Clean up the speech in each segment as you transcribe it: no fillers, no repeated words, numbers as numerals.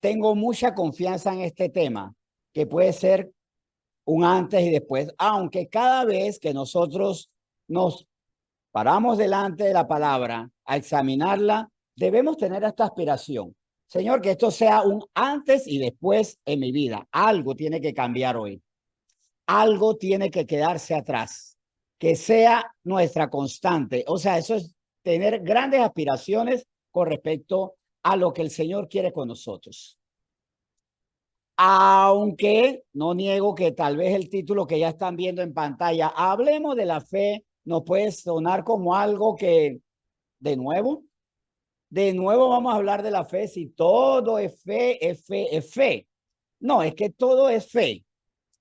tengo mucha confianza en este tema, que puede ser un antes y después, aunque cada vez que nosotros nos paramos delante de la palabra a examinarla, debemos tener esta aspiración. Señor, que esto sea un antes y después en mi vida. Algo tiene que cambiar hoy. Algo tiene que quedarse atrás. Que sea nuestra constante. O sea, eso es tener grandes aspiraciones con respecto a lo que el Señor quiere con nosotros. Aunque no niego que tal vez el título que ya están viendo en pantalla, hablemos de la fe, nos puede sonar como algo que, de nuevo vamos a hablar de la fe, si todo es fe, es fe, es fe. No, es que todo es fe.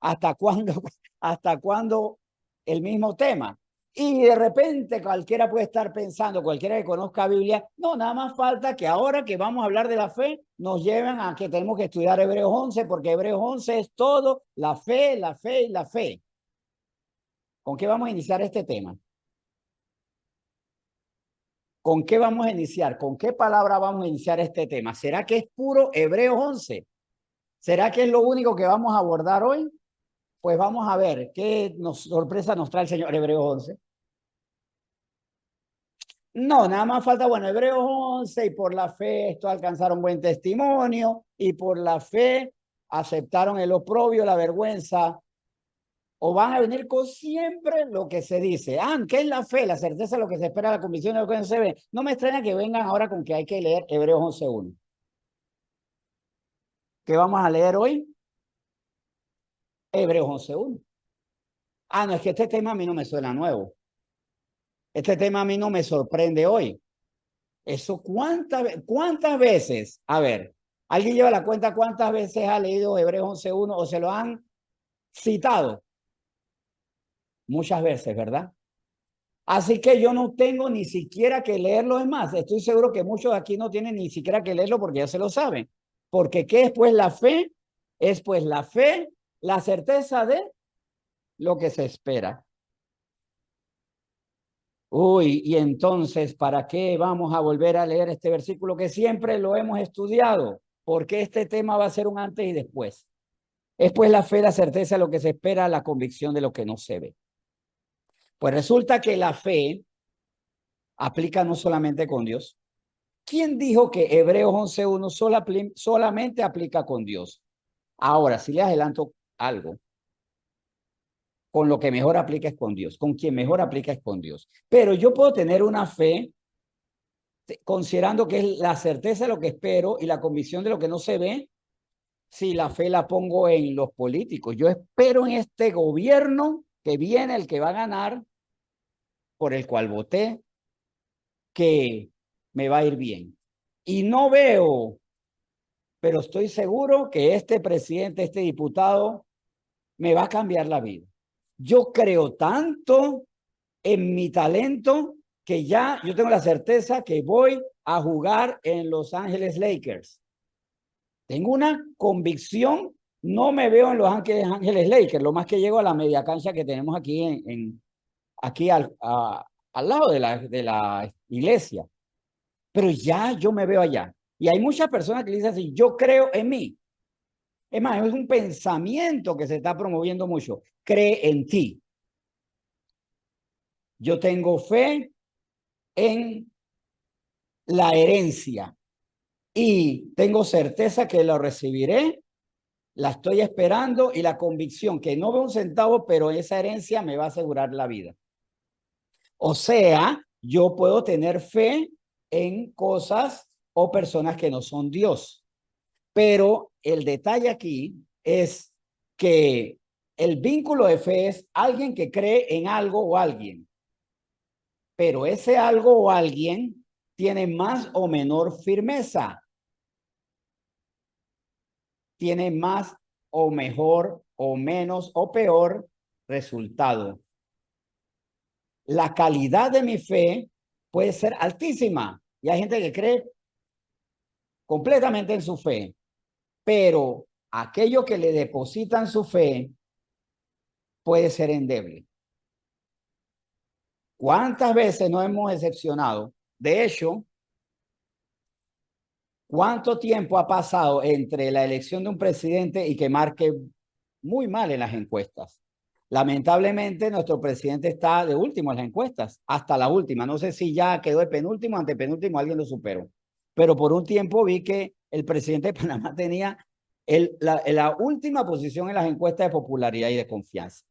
¿Hasta cuándo? ¿Hasta cuándo el mismo tema? Y de repente cualquiera puede estar pensando, cualquiera que conozca Biblia, no, nada más falta que ahora que vamos a hablar de la fe, nos lleven a que tenemos que estudiar Hebreos 11, porque Hebreos 11 es todo la fe, la fe y la fe. ¿Con qué vamos a iniciar este tema? ¿Con qué vamos a iniciar? ¿Con qué palabra vamos a iniciar este tema? ¿Será que es puro Hebreos 11? ¿Será que es lo único que vamos a abordar hoy? Pues vamos a ver qué sorpresa nos trae el Señor. Hebreos 11. No, nada más falta, bueno, Hebreos 11, y por la fe esto alcanzaron buen testimonio, y por la fe aceptaron el oprobio, la vergüenza, o van a venir con siempre lo que se dice. ¿Qué es la fe? La certeza de lo que se espera, la convicción de lo que no se ve. No me extraña que vengan ahora con que hay que leer Hebreos 11:1. ¿Qué vamos a leer hoy? Hebreos 11:1. No, es que este tema a mí no me suena nuevo. Este tema a mí no me sorprende hoy. Eso, ¿cuántas veces? A ver, ¿alguien lleva la cuenta cuántas veces ha leído Hebreos 11:1 o se lo han citado? Muchas veces, ¿verdad? Así que yo no tengo ni siquiera que leerlo. Es más, estoy seguro que muchos aquí no tienen ni siquiera que leerlo porque ya se lo saben. Porque ¿qué es pues la fe? Es pues la fe, la certeza de lo que se espera. Uy, y entonces, ¿para qué vamos a volver a leer este versículo que siempre lo hemos estudiado? Porque este tema va a ser un antes y después. Es pues la fe, la certeza de lo que se espera, la convicción de lo que no se ve. Pues resulta que la fe aplica no solamente con Dios. ¿Quién dijo que Hebreos 11:1 solamente aplica con Dios? Ahora, si le adelanto algo, con lo que mejor aplica es con Dios, con quien mejor aplica es con Dios. Pero yo puedo tener una fe considerando que es la certeza de lo que espero y la convicción de lo que no se ve, si la fe la pongo en los políticos. Yo espero en este gobierno que viene, el que va a ganar, por el cual voté, que me va a ir bien. Y no veo, pero estoy seguro que este presidente, este diputado, me va a cambiar la vida. Yo creo tanto en mi talento que ya yo tengo la certeza que voy a jugar en Los Ángeles Lakers. Tengo una convicción, no me veo en Los Ángeles Lakers, lo más que llego a la media cancha que tenemos aquí, aquí al lado de la iglesia. Pero ya yo me veo allá. Y hay muchas personas que dicen así, yo creo en mí. Es más, es un pensamiento que se está promoviendo mucho. Cree en ti. Yo tengo fe en la herencia y tengo certeza que lo recibiré, la estoy esperando y la convicción que no veo un centavo, pero esa herencia me va a asegurar la vida. O sea, yo puedo tener fe en cosas o personas que no son Dios. Pero el detalle aquí es que el vínculo de fe es alguien que cree en algo o alguien. Pero ese algo o alguien tiene más o menor firmeza, tiene más o mejor o menos o peor resultado. La calidad de mi fe puede ser altísima y hay gente que cree completamente en su fe, pero aquello que le depositan su fe puede ser endeble. ¿Cuántas veces nos hemos decepcionado? De hecho, ¿Cuánto tiempo ha pasado entre la elección de un presidente y que marque muy mal en las encuestas? Lamentablemente, nuestro presidente está de último en las encuestas, hasta la última. No sé si ya quedó de penúltimo, antepenúltimo, alguien lo superó. Pero por un tiempo vi que el presidente de Panamá tenía la última posición en las encuestas de popularidad y de confianza.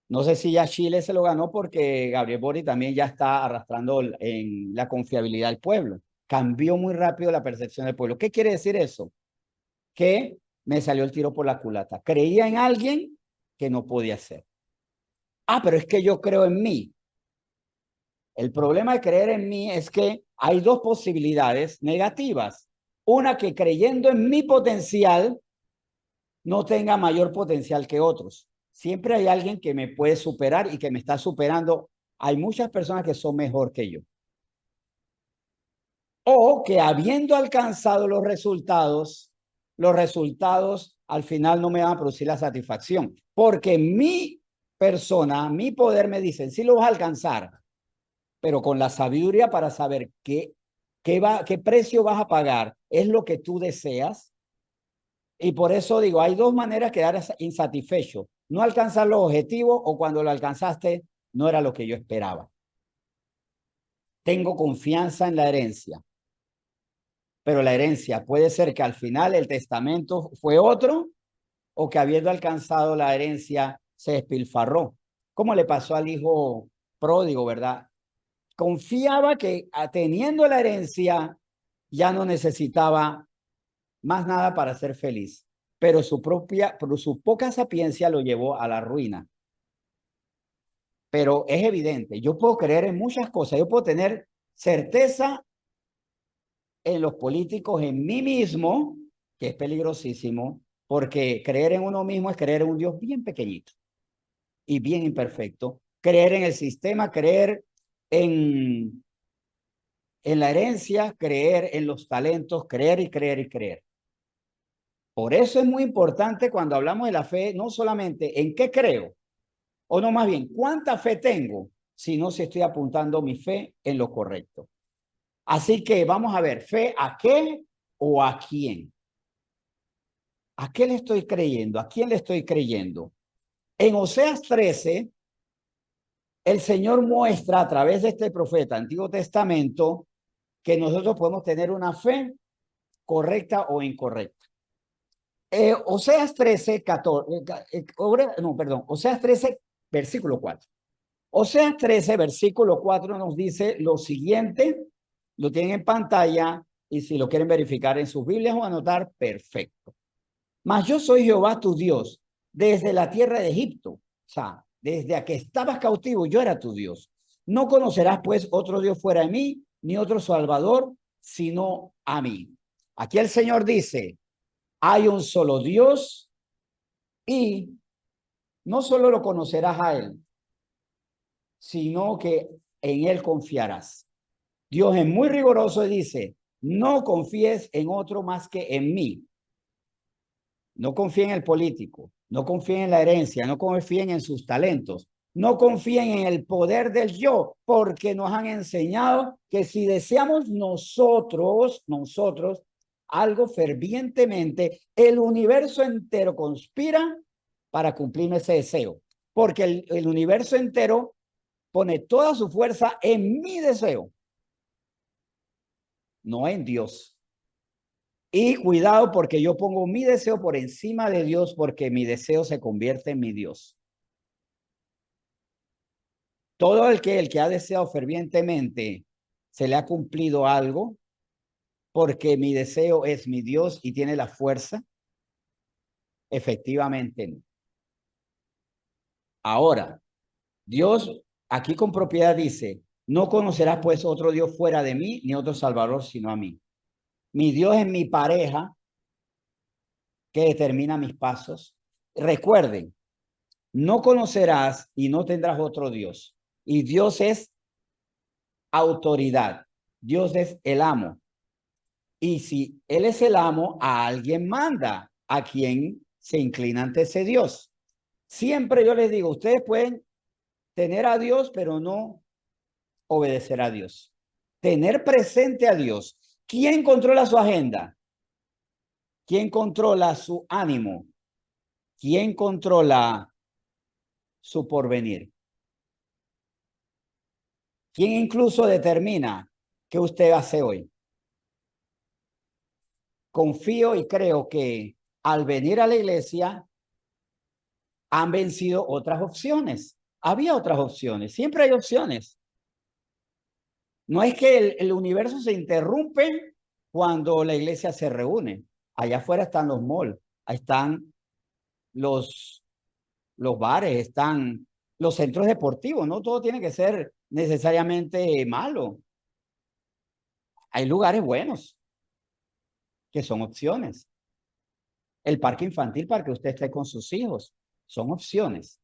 No sé si ya Chile se lo ganó porque Gabriel Boric también ya está arrastrando en la confiabilidad del pueblo. Cambió muy rápido la percepción del pueblo. ¿Qué quiere decir eso? Que me salió el tiro por la culata. Creía en alguien que no podía ser. Ah, pero es que yo creo en mí. El problema de creer en mí es que hay dos posibilidades negativas. Una, que creyendo en mi potencial no tenga mayor potencial que otros. Siempre hay alguien que me puede superar y que me está superando. Hay muchas personas que son mejor que yo. O que habiendo alcanzado los resultados al final no me van a producir la satisfacción. Porque mi persona, mi poder me dice, sí lo vas a alcanzar, pero con la sabiduría para saber qué precio vas a pagar, es lo que tú deseas. Y por eso digo, hay dos maneras de quedar insatisfecho. No alcanzar los objetivos o cuando lo alcanzaste no era lo que yo esperaba. Tengo confianza en la herencia, pero la herencia puede ser que al final el testamento fue otro o que habiendo alcanzado la herencia se despilfarró. Como le pasó al hijo pródigo, ¿verdad? Confiaba que teniendo la herencia ya no necesitaba más nada para ser feliz, pero su poca sapiencia lo llevó a la ruina. Pero es evidente, yo puedo creer en muchas cosas, yo puedo tener certeza en los políticos, en mí mismo, que es peligrosísimo, porque creer en uno mismo es creer en un Dios bien pequeñito y bien imperfecto, creer en el sistema, creer en, en la herencia, creer en los talentos, creer y creer y creer. Por eso es muy importante cuando hablamos de la fe, no solamente en qué creo, o no más bien, cuánta fe tengo, sino si estoy apuntando mi fe en lo correcto. Así que vamos a ver, ¿fe a qué o a quién? ¿A qué le estoy creyendo? ¿A quién le estoy creyendo? En Oseas 13, el Señor muestra a través de este profeta, Antiguo Testamento, que nosotros podemos tener una fe correcta o incorrecta. Oseas 13, 14, no, perdón, Oseas 13, versículo 4. Oseas 13, versículo 4 nos dice lo siguiente, lo tienen en pantalla y si lo quieren verificar en sus Biblias o anotar, perfecto. Mas yo soy Jehová tu Dios, desde la tierra de Egipto, o sea, desde que estabas cautivo, yo era tu Dios. No conocerás pues otro Dios fuera de mí, ni otro Salvador, sino a mí. Aquí el Señor dice, hay un solo Dios y no solo lo conocerás a Él, sino que en Él confiarás. Dios es muy riguroso y dice, no confíes en otro más que en mí. No confíen en el político, no confíen en la herencia, no confíen en sus talentos, no confíen en el poder del yo, porque nos han enseñado que si deseamos nosotros algo fervientemente, el universo entero conspira para cumplir ese deseo, porque el universo entero pone toda su fuerza en mi deseo, no en Dios. Y cuidado porque yo pongo mi deseo por encima de Dios porque mi deseo se convierte en mi Dios. Todo el que ha deseado fervientemente se le ha cumplido algo porque mi deseo es mi Dios y tiene la fuerza. Efectivamente no. Ahora, Dios aquí con propiedad dice, no conocerás pues otro Dios fuera de mí ni otro Salvador sino a mí. Mi Dios es mi pareja que determina mis pasos. Recuerden, no conocerás y no tendrás otro Dios. Y Dios es autoridad. Dios es el amo. Y si Él es el amo, a alguien manda, a quien se inclina ante ese Dios. Siempre yo les digo, ustedes pueden tener a Dios, pero no obedecer a Dios. Tener presente a Dios, ¿Quién controla su agenda? ¿Quién controla su ánimo? ¿Quién controla su porvenir? ¿Quién incluso determina qué usted hace hoy? Confío y creo que al venir a la iglesia han vencido otras opciones. Había otras opciones, siempre hay opciones. No es que el universo se interrumpe cuando la iglesia se reúne. Allá afuera están los malls, ahí están los, los bares, están los centros deportivos. No todo tiene que ser necesariamente malo. Hay lugares buenos que son opciones. El parque infantil para que usted esté con sus hijos son opciones.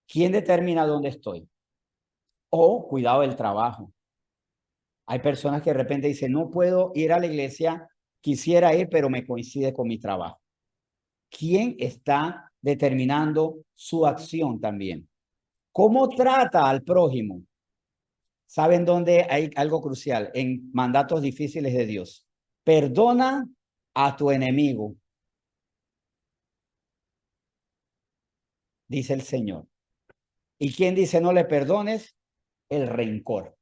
¿Quién determina dónde estoy? O cuidado del trabajo. Hay personas que de repente dicen, no puedo ir a la iglesia, quisiera ir, pero me coincide con mi trabajo. ¿Quién está determinando su acción también? ¿Cómo trata al prójimo? ¿Saben dónde hay algo crucial? En mandatos difíciles de Dios. Perdona a tu enemigo, dice el Señor. ¿Y quién dice no le perdones? El rencor.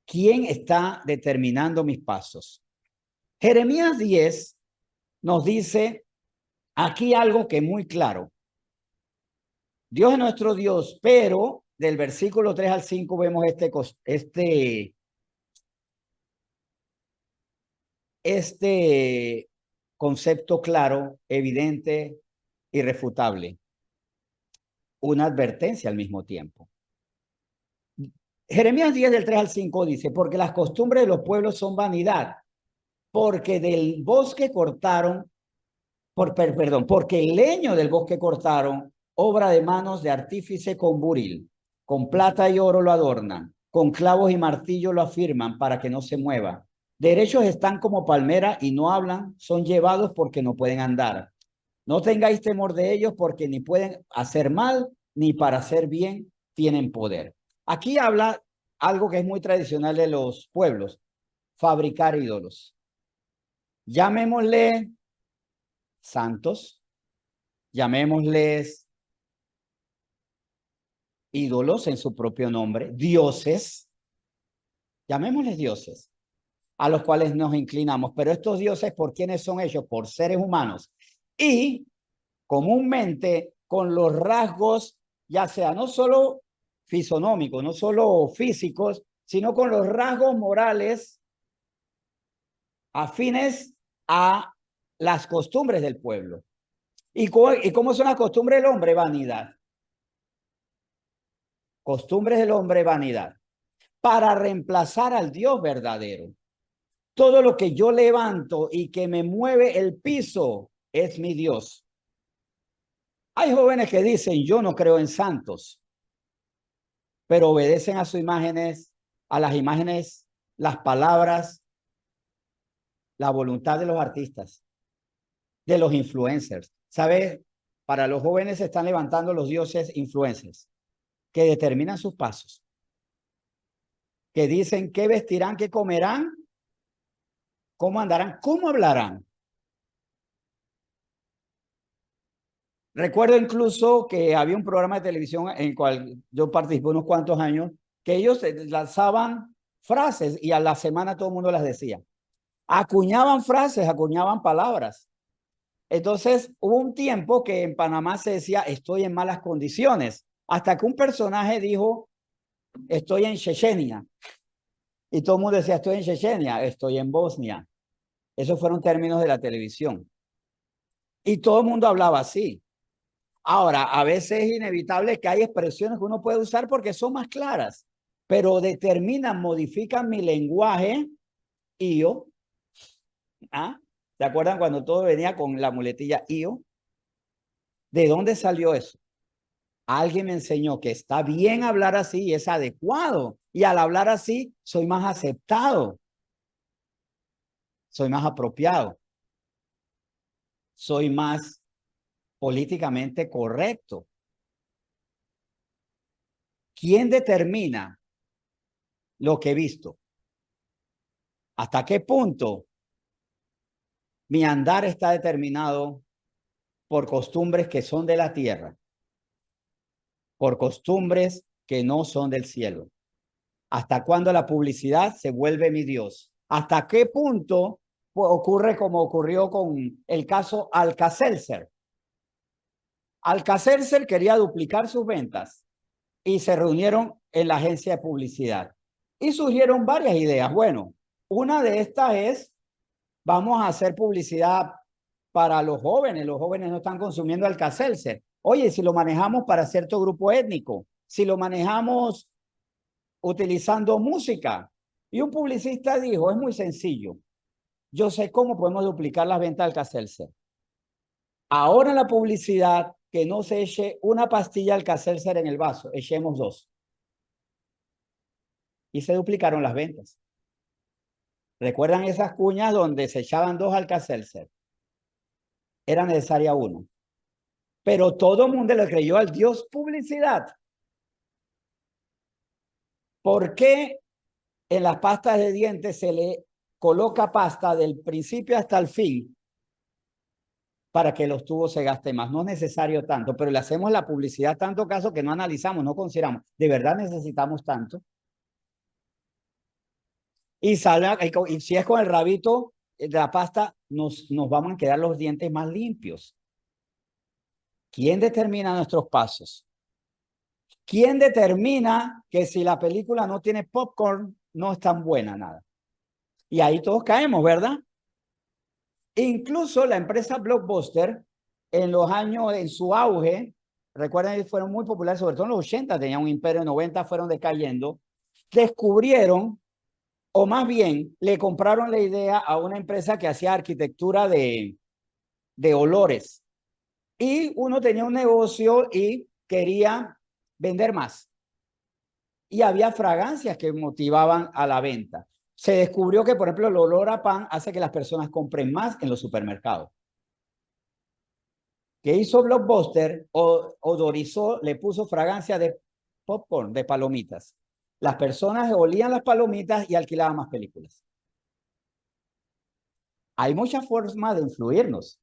¿Quién está determinando mis pasos? Jeremías 10 nos dice aquí algo que es muy claro. Dios es nuestro Dios, pero del versículo 3 al 5 vemos este concepto claro, evidente, irrefutable. Una advertencia al mismo tiempo. Jeremías 10 del 3 al 5 dice, porque las costumbres de los pueblos son vanidad, porque del bosque cortaron, perdón, porque el leño del bosque cortaron, obra de manos de artífice con buril, con plata y oro lo adornan, con clavos y martillo lo afirman para que no se mueva. Derechos están como palmera y no hablan, son llevados porque no pueden andar. No tengáis temor de ellos porque ni pueden hacer mal, ni para hacer bien tienen poder. Aquí habla algo que es muy tradicional de los pueblos, fabricar ídolos. Llamémosle santos, llamémosles ídolos en su propio nombre, dioses, llamémosles dioses, a los cuales nos inclinamos. Pero estos dioses, ¿por quiénes son ellos? Por seres humanos. Y comúnmente con los rasgos, ya sea no solo fisonómicos, no solo físicos, sino con los rasgos morales afines a las costumbres del pueblo. ¿Y cómo son las costumbres del hombre? Vanidad. Costumbres del hombre, vanidad. Para reemplazar al Dios verdadero. Todo lo que yo levanto y que me mueve el piso es mi Dios. Hay jóvenes que dicen, yo no creo en santos, pero obedecen a sus imágenes, a las imágenes, las palabras, la voluntad de los artistas, de los influencers. ¿Sabes? Para los jóvenes se están levantando los dioses influencers que determinan sus pasos, que dicen qué vestirán, qué comerán, cómo andarán, cómo hablarán. Recuerdo incluso que había un programa de televisión en el cual yo participé unos cuantos años, que ellos lanzaban frases y a la semana todo el mundo las decía. Acuñaban frases, acuñaban palabras. Entonces hubo un tiempo que en Panamá se decía estoy en malas condiciones, hasta que un personaje dijo estoy en Chechenia y todo el mundo decía estoy en Chechenia, estoy en Bosnia. Esos fueron términos de la televisión y todo el mundo hablaba así. Ahora, a veces es inevitable que hay expresiones que uno puede usar porque son más claras, pero determinan, modifican mi lenguaje y yo. ¿Ah? ¿Se acuerdan cuando todo venía con la muletilla IO? ¿De dónde salió eso? Alguien me enseñó que está bien hablar así y es adecuado. Y al hablar así, soy más aceptado, soy más apropiado, soy más políticamente correcto. ¿Quién determina lo que he visto. ¿Hasta qué punto mi andar está determinado por costumbres que son de la tierra, por costumbres que no son del cielo? ¿Hasta cuándo la publicidad se vuelve mi Dios? ¿Hasta qué punto ocurre como ocurrió con el caso Alka-Seltzer? Alka-Seltzer quería duplicar sus ventas y se reunieron en la agencia de publicidad. Y surgieron varias ideas. Bueno, una de estas es, vamos a hacer publicidad para los jóvenes. Los jóvenes no están consumiendo Alka-Seltzer. Oye, si lo manejamos para cierto grupo étnico, si lo manejamos utilizando música. Y un publicista dijo, es muy sencillo. Yo sé cómo podemos duplicar las ventas de Alka-Seltzer. Ahora en la publicidad, que no se eche una pastilla Alka-Seltzer en el vaso, echemos dos. Y se duplicaron las ventas. ¿Recuerdan esas cuñas donde se echaban dos Alka-Seltzer? Era necesaria uno. Pero todo el mundo le creyó al Dios publicidad. ¿Por qué en las pastas de dientes se le coloca pasta del principio hasta el fin para que los tubos se gasten más? No es necesario tanto, pero le hacemos la publicidad tanto caso que no analizamos, no consideramos. ¿De verdad necesitamos tanto? Y si es con el rabito de la pasta, nos vamos a quedar los dientes más limpios. ¿Quién determina nuestros pasos? ¿Quién determina que si la película no tiene popcorn, no es tan buena nada? Y ahí todos caemos, ¿verdad? Incluso la empresa Blockbuster, en los años, en su auge, recuerden que fueron muy populares, sobre todo en los 80, tenían un imperio, en 90 fueron decayendo, descubrieron, o más bien, le compraron la idea a una empresa que hacía arquitectura de olores. Y uno tenía un negocio y quería vender más. Y había fragancias que motivaban a la venta. Se descubrió que, por ejemplo, el olor a pan hace que las personas compren más en los supermercados. ¿Qué hizo Blockbuster? Odorizó, le puso fragancia de popcorn, de palomitas. Las personas olían las palomitas y alquilaban más películas. Hay muchas formas de influirnos.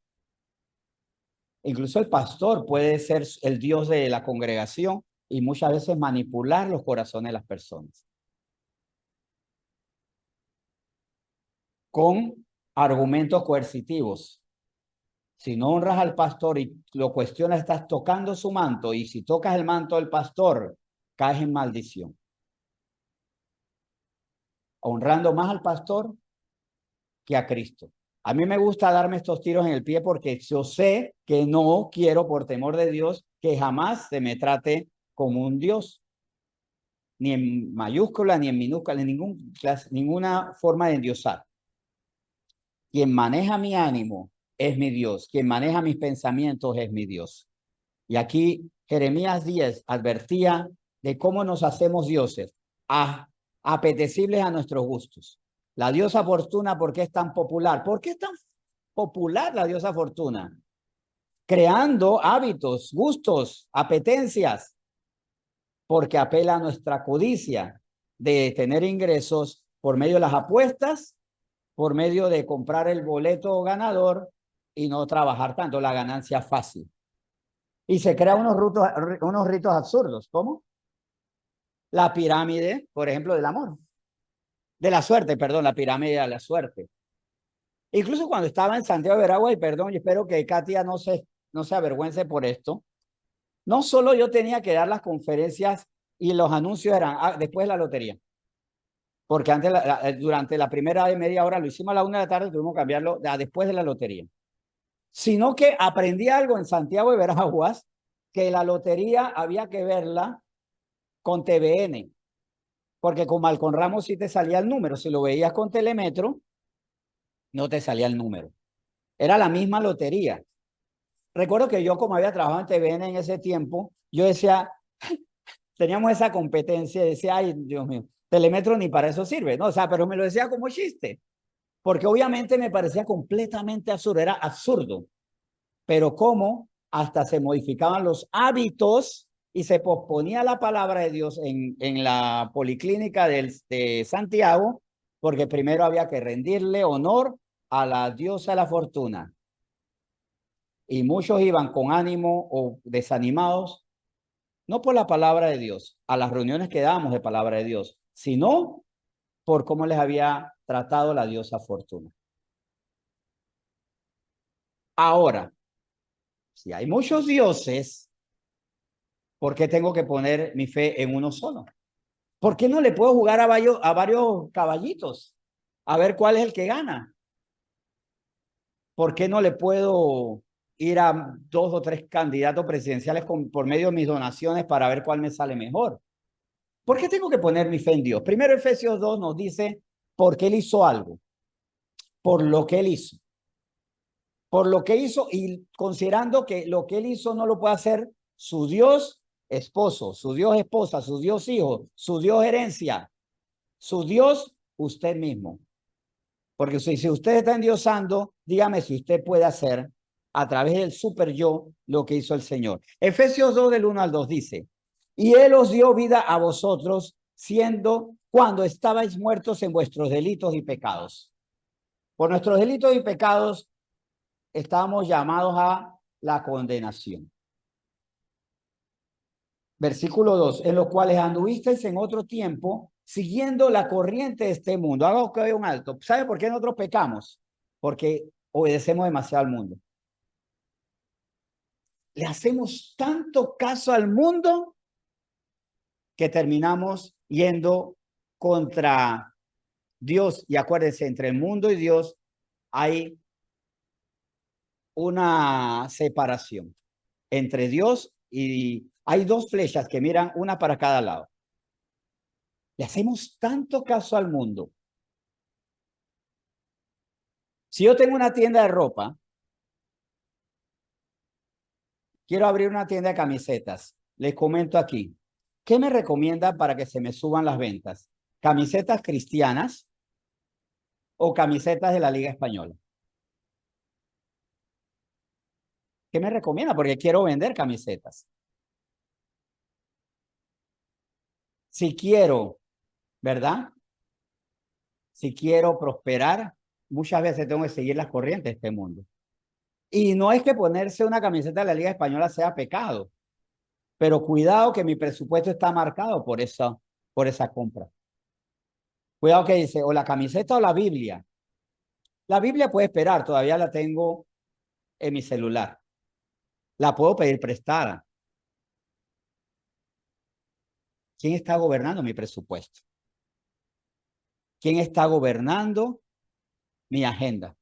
Incluso el pastor puede ser el Dios de la congregación y muchas veces manipular los corazones de las personas con argumentos coercitivos. Si no honras al pastor y lo cuestionas, estás tocando su manto, y si tocas el manto del pastor, caes en maldición. Honrando más al pastor que a Cristo. A mí me gusta darme estos tiros en el pie porque yo sé que no quiero, por temor de Dios, que jamás se me trate como un Dios. Ni en mayúscula, ni en minúscula, en ninguna forma de endiosar. Quien maneja mi ánimo es mi Dios. Quien maneja mis pensamientos es mi Dios. Y aquí Jeremías 10 advertía de cómo nos hacemos dioses, apetecibles a nuestros gustos. La diosa Fortuna, ¿por qué es tan popular? ¿Por qué es tan popular la diosa Fortuna? Creando hábitos, gustos, apetencias, porque apela a nuestra codicia de tener ingresos por medio de las apuestas, por medio de comprar el boleto ganador y no trabajar tanto, la ganancia fácil. Y se crean unos ritos absurdos. ¿Cómo? La pirámide, por ejemplo, del amor. De la suerte, perdón, la pirámide de la suerte. Incluso cuando estaba en Santiago de Veragua, y perdón, y espero que Katia no se avergüence por esto, no solo yo tenía que dar las conferencias y los anuncios eran después de la lotería. Porque antes, durante la primera de media hora, lo hicimos a la 1 de la tarde, tuvimos que cambiarlo después de la lotería. Sino que aprendí algo en Santiago de Veraguas, que la lotería había que verla con TVN, porque con Malcolm Ramos sí te salía el número. Si lo veías con Telemetro, no te salía el número. Era la misma lotería. Recuerdo que yo, como había trabajado en TVN en ese tiempo, yo decía, teníamos esa competencia, decía, ay, Dios mío, Telemetro ni para eso sirve, ¿no? O sea, pero me lo decía como chiste, porque obviamente me parecía completamente absurdo, era absurdo. Pero cómo hasta se modificaban los hábitos y se posponía la palabra de Dios en la policlínica de Santiago, porque primero había que rendirle honor a la diosa de la fortuna. Y muchos iban con ánimo o desanimados, no por la palabra de Dios, a las reuniones que dábamos de palabra de Dios, sino por cómo les había tratado la diosa fortuna. Ahora, si hay muchos dioses, ¿por qué tengo que poner mi fe en uno solo? ¿Por qué no le puedo jugar a varios caballitos? A ver cuál es el que gana. ¿Por qué no le puedo ir a 2 o 3 candidatos presidenciales por medio de mis donaciones para ver cuál me sale mejor? ¿Por qué tengo que poner mi fe en Dios? Primero Efesios 2 nos dice por qué él hizo algo. Por lo que él hizo. Por lo que hizo y considerando que lo que él hizo no lo puede hacer su Dios esposo, su Dios esposa, su Dios hijo, su Dios herencia, su Dios usted mismo. Porque si usted está endiosando, dígame si usted puede hacer a través del super yo lo que hizo el Señor. Efesios 2 del 1 al 2 dice, y Él os dio vida a vosotros siendo cuando estabais muertos en vuestros delitos y pecados. Por nuestros delitos y pecados estábamos llamados a la condenación. Versículo 2, en los cuales anduvisteis en otro tiempo, siguiendo la corriente de este mundo. Haga que un alto. ¿Sabe por qué nosotros pecamos? Porque obedecemos demasiado al mundo. Le hacemos tanto caso al mundo que terminamos yendo contra Dios. Y acuérdense, entre el mundo y Dios hay una separación. Entre Dios y hay 2 flechas que miran una para cada lado. Le hacemos tanto caso al mundo. Si yo tengo una tienda de ropa, quiero abrir una tienda de camisetas, les comento aquí, ¿qué me recomiendan para que se me suban las ventas? ¿Camisetas cristianas o camisetas de la Liga Española? ¿Qué me recomienda? Porque quiero vender camisetas. Si quiero, ¿verdad? Si quiero prosperar, muchas veces tengo que seguir las corrientes de este mundo. Y no es que ponerse una camiseta de la Liga Española sea pecado, pero cuidado que mi presupuesto está marcado por esa compra. Cuidado que dice o la camiseta o la Biblia. La Biblia puede esperar, todavía la tengo en mi celular. La puedo pedir prestada. ¿Quién está gobernando mi presupuesto? ¿Quién está gobernando mi agenda?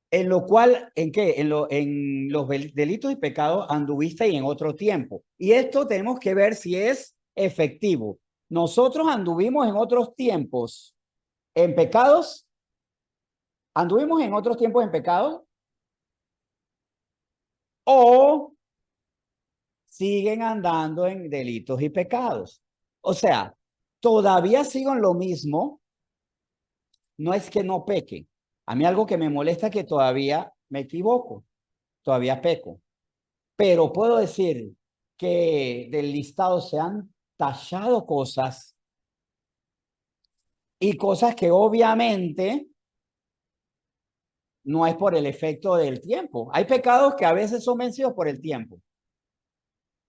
En lo cual, ¿en qué? En los delitos y pecados anduviste y en otro tiempo. Y esto tenemos que ver si es efectivo. Nosotros anduvimos en otros tiempos en pecados. ¿Anduvimos en otros tiempos en pecado? ¿O siguen andando en delitos y pecados? O sea, todavía sigo en lo mismo. No es que no peque. A mí algo que me molesta es que todavía me equivoco, todavía peco. Pero puedo decir que del listado se han tachado cosas y cosas que obviamente no es por el efecto del tiempo. Hay pecados que a veces son vencidos por el tiempo.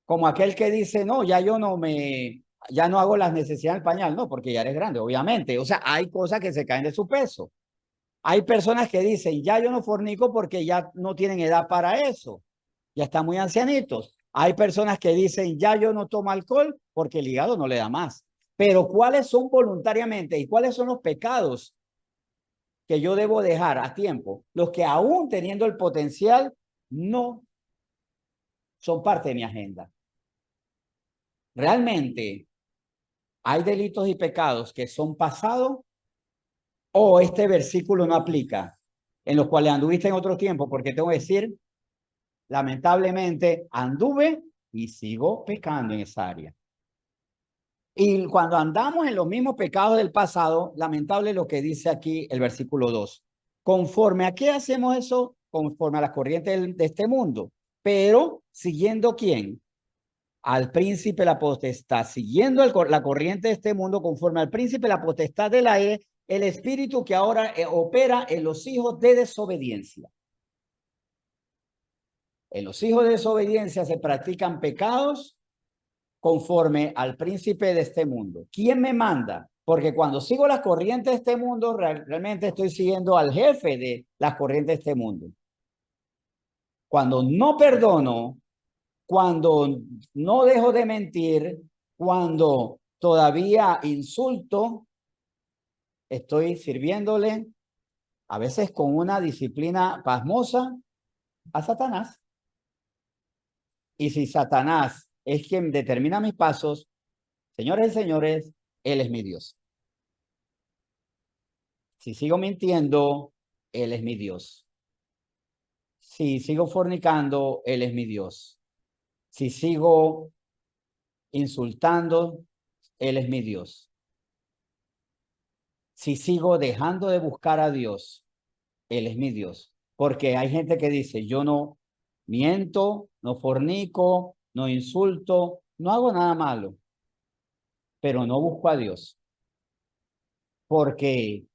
Como aquel que dice, no, ya no hago las necesidades del pañal, no, porque ya eres grande, obviamente. O sea, hay cosas que se caen de su peso. Hay personas que dicen, ya yo no fornico porque ya no tienen edad para eso, ya están muy ancianitos. Hay personas que dicen, ya yo no tomo alcohol porque el hígado no le da más. Pero ¿cuáles son voluntariamente y cuáles son los pecados que yo debo dejar a tiempo? Los que aún teniendo el potencial no son parte de mi agenda. Realmente hay delitos y pecados que son pasados o este versículo no aplica, en los cuales anduviste en otro tiempo, porque tengo que decir, lamentablemente anduve y sigo pecando en esa área. Y cuando andamos en los mismos pecados del pasado, lamentable lo que dice aquí el versículo 2. ¿Conforme a qué hacemos eso? Conforme a las corrientes de este mundo. pero ¿siguiendo quién? Al príncipe la potestad, siguiendo la corriente de este mundo, conforme al príncipe la potestad del aire, el espíritu que ahora opera en los hijos de desobediencia. En los hijos de desobediencia se practican pecados conforme al príncipe de este mundo. ¿Quién me manda? Porque cuando sigo las corrientes de este mundo, realmente estoy siguiendo al jefe de las corrientes de este mundo. Cuando no perdono, cuando no dejo de mentir, cuando todavía insulto, estoy sirviéndole, a veces con una disciplina pasmosa, a Satanás. Y si Satanás es quien determina mis pasos, señores y señores, él es mi Dios. Si sigo mintiendo, él es mi Dios. Si sigo fornicando, él es mi Dios. Si sigo insultando, él es mi Dios. Si sigo dejando de buscar a Dios, él es mi Dios. Porque hay gente que dice, yo no miento, no fornico, no insulto, no hago nada malo, pero no busco a Dios. Porque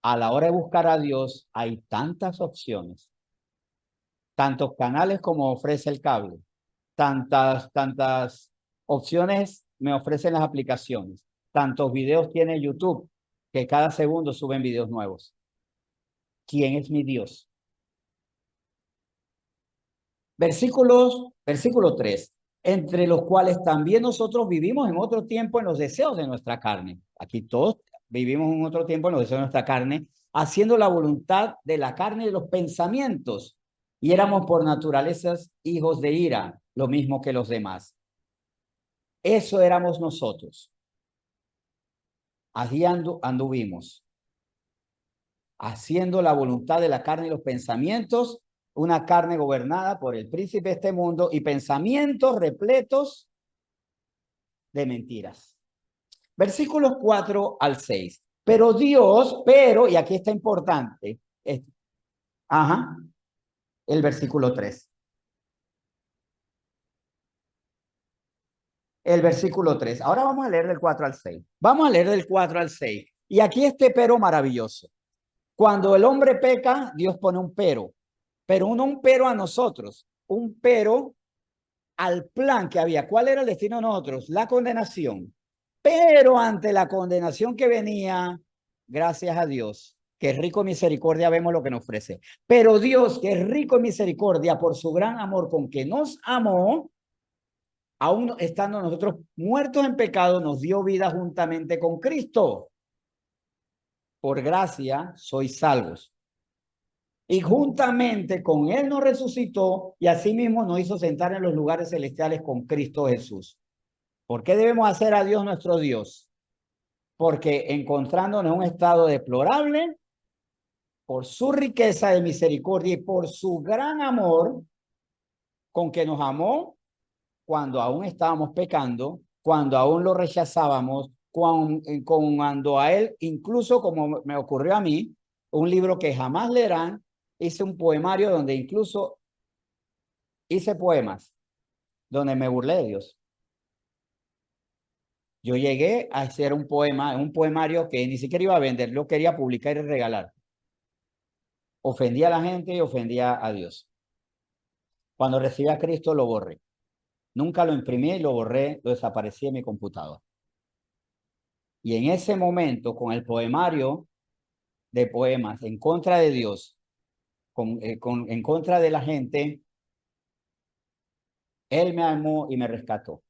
a la hora de buscar a Dios hay tantas opciones, tantos canales como ofrece el cable, tantas opciones me ofrecen las aplicaciones, tantos videos tiene YouTube, que cada segundo suben videos nuevos. ¿Quién es mi Dios? Versículo 3, entre los cuales también nosotros vivimos en otro tiempo en los deseos de nuestra carne. Aquí todos vivimos en otro tiempo en los deseos de nuestra carne, haciendo la voluntad de la carne y de los pensamientos. Y éramos por naturaleza hijos de ira, lo mismo que los demás. Eso éramos nosotros. Así anduvimos, haciendo la voluntad de la carne y los pensamientos, una carne gobernada por el príncipe de este mundo y pensamientos repletos de mentiras. Versículos 4 al 6. Pero Dios, y aquí está importante, el versículo 3. El versículo 3. Ahora vamos a leer del 4 al 6. Vamos a leer del 4 al 6. Y aquí este pero maravilloso. Cuando el hombre peca, Dios pone un pero no un pero a nosotros, un pero al plan que había. ¿Cuál era el destino de nosotros? La condenación. Pero ante la condenación que venía, gracias a Dios, que es rico en misericordia, vemos lo que nos ofrece. Pero Dios, que es rico en misericordia, por su gran amor con que nos amó, aún estando nosotros muertos en pecado, nos dio vida juntamente con Cristo. Por gracia sois salvos. Y juntamente con él nos resucitó y asimismo nos hizo sentar en los lugares celestiales con Cristo Jesús. ¿Por qué debemos hacer a Dios nuestro Dios? Porque encontrándonos en un estado deplorable, por su riqueza de misericordia y por su gran amor con que nos amó cuando aún estábamos pecando, cuando aún lo rechazábamos, cuando a él, incluso como me ocurrió a mí, un libro que jamás leerán, hice un poemario donde incluso hice poemas, donde me burlé de Dios. Yo llegué a hacer un poemario que ni siquiera iba a vender, lo quería publicar y regalar. Ofendía a la gente y ofendía a Dios. Cuando recibí a Cristo lo borré. Nunca lo imprimí y lo borré, lo desaparecí en mi computadora. Y en ese momento, con el poemario de poemas en contra de Dios, en contra de la gente, Él me amó y me rescató.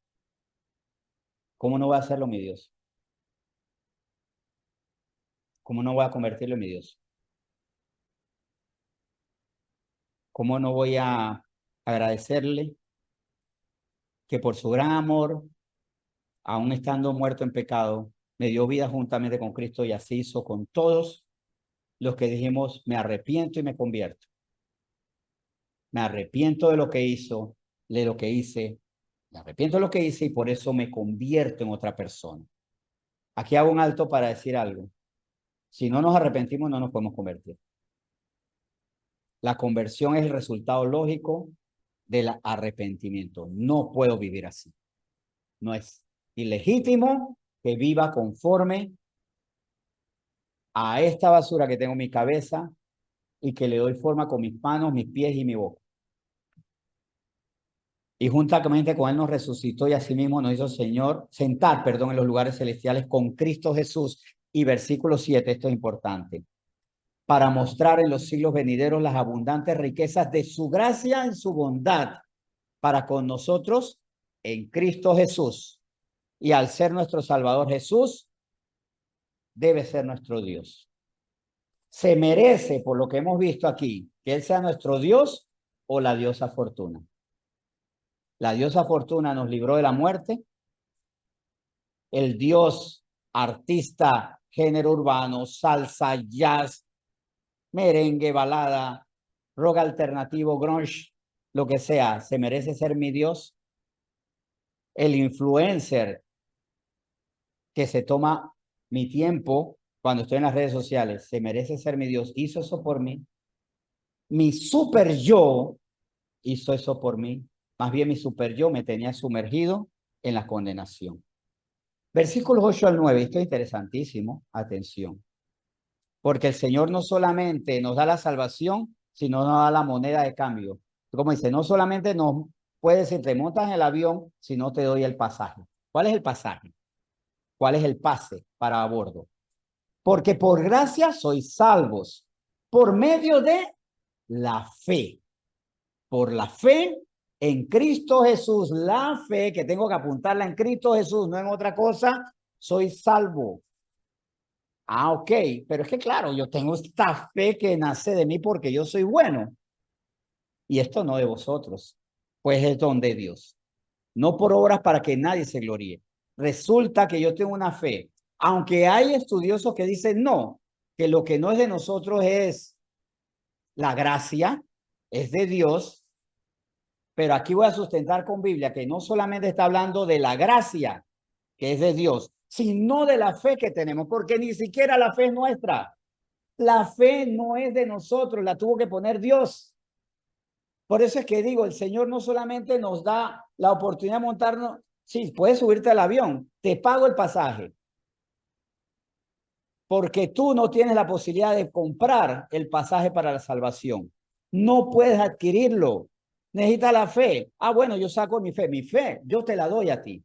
¿Cómo no voy a hacerlo mi Dios? ¿Cómo no voy a convertirlo en mi Dios? ¿Cómo no voy a agradecerle que por su gran amor, aún estando muerto en pecado, me dio vida juntamente con Cristo y así hizo con todos los que dijimos, me arrepiento y me convierto? Me arrepiento de lo que hizo, de lo que hice, me arrepiento de lo que hice y por eso me convierto en otra persona. Aquí hago un alto para decir algo. Si no nos arrepentimos, no nos podemos convertir. La conversión es el resultado lógico del arrepentimiento. No puedo vivir así. No es ilegítimo que viva conforme a esta basura que tengo en mi cabeza y que le doy forma con mis manos, mis pies y mi boca. Y juntamente con él nos resucitó y asimismo nos hizo sentar, en los lugares celestiales con Cristo Jesús. Y versículo 7, esto es importante, para mostrar en los siglos venideros las abundantes riquezas de su gracia en su bondad para con nosotros en Cristo Jesús. Y al ser nuestro Salvador Jesús, debe ser nuestro Dios. Se merece, por lo que hemos visto aquí, que Él sea nuestro Dios o la diosa Fortuna. La diosa Fortuna nos libró de la muerte. El dios artista, género urbano, salsa, jazz, merengue, balada, rock alternativo, grunge, lo que sea, ¿se merece ser mi Dios? El influencer que se toma mi tiempo cuando estoy en las redes sociales, ¿se merece ser mi Dios? ¿Hizo eso por mí? Mi super yo hizo eso por mí. Más bien mi super yo me tenía sumergido en la condenación. Versículos 8 al 9, esto es interesantísimo, atención. Porque el Señor no solamente nos da la salvación, sino nos da la moneda de cambio. Como dice, no solamente nos puede decir, te montas en el avión, sino te doy el pasaje. ¿Cuál es el pasaje? ¿Cuál es el pase para a bordo? Porque por gracia sois salvos, por medio de la fe. Por la fe en Cristo Jesús, la fe que tengo que apuntarla en Cristo Jesús, no en otra cosa, soy salvo. Ah, ok, pero es que claro, yo tengo esta fe que nace de mí porque yo soy bueno. Y esto no de vosotros, pues es don de Dios. No por obras para que nadie se gloríe. Resulta que yo tengo una fe, aunque hay estudiosos que dicen no, que lo que no es de nosotros es la gracia, es de Dios, pero aquí voy a sustentar con Biblia que no solamente está hablando de la gracia, que es de Dios, sino de la fe que tenemos, porque ni siquiera la fe es nuestra. La fe no es de nosotros, la tuvo que poner Dios. Por eso es que digo, el Señor no solamente nos da la oportunidad de montarnos, sí, puedes subirte al avión, te pago el pasaje, porque tú no tienes la posibilidad de comprar el pasaje para la salvación. No puedes adquirirlo. Necesitas la fe. Ah, bueno, yo saco mi fe, yo te la doy a ti.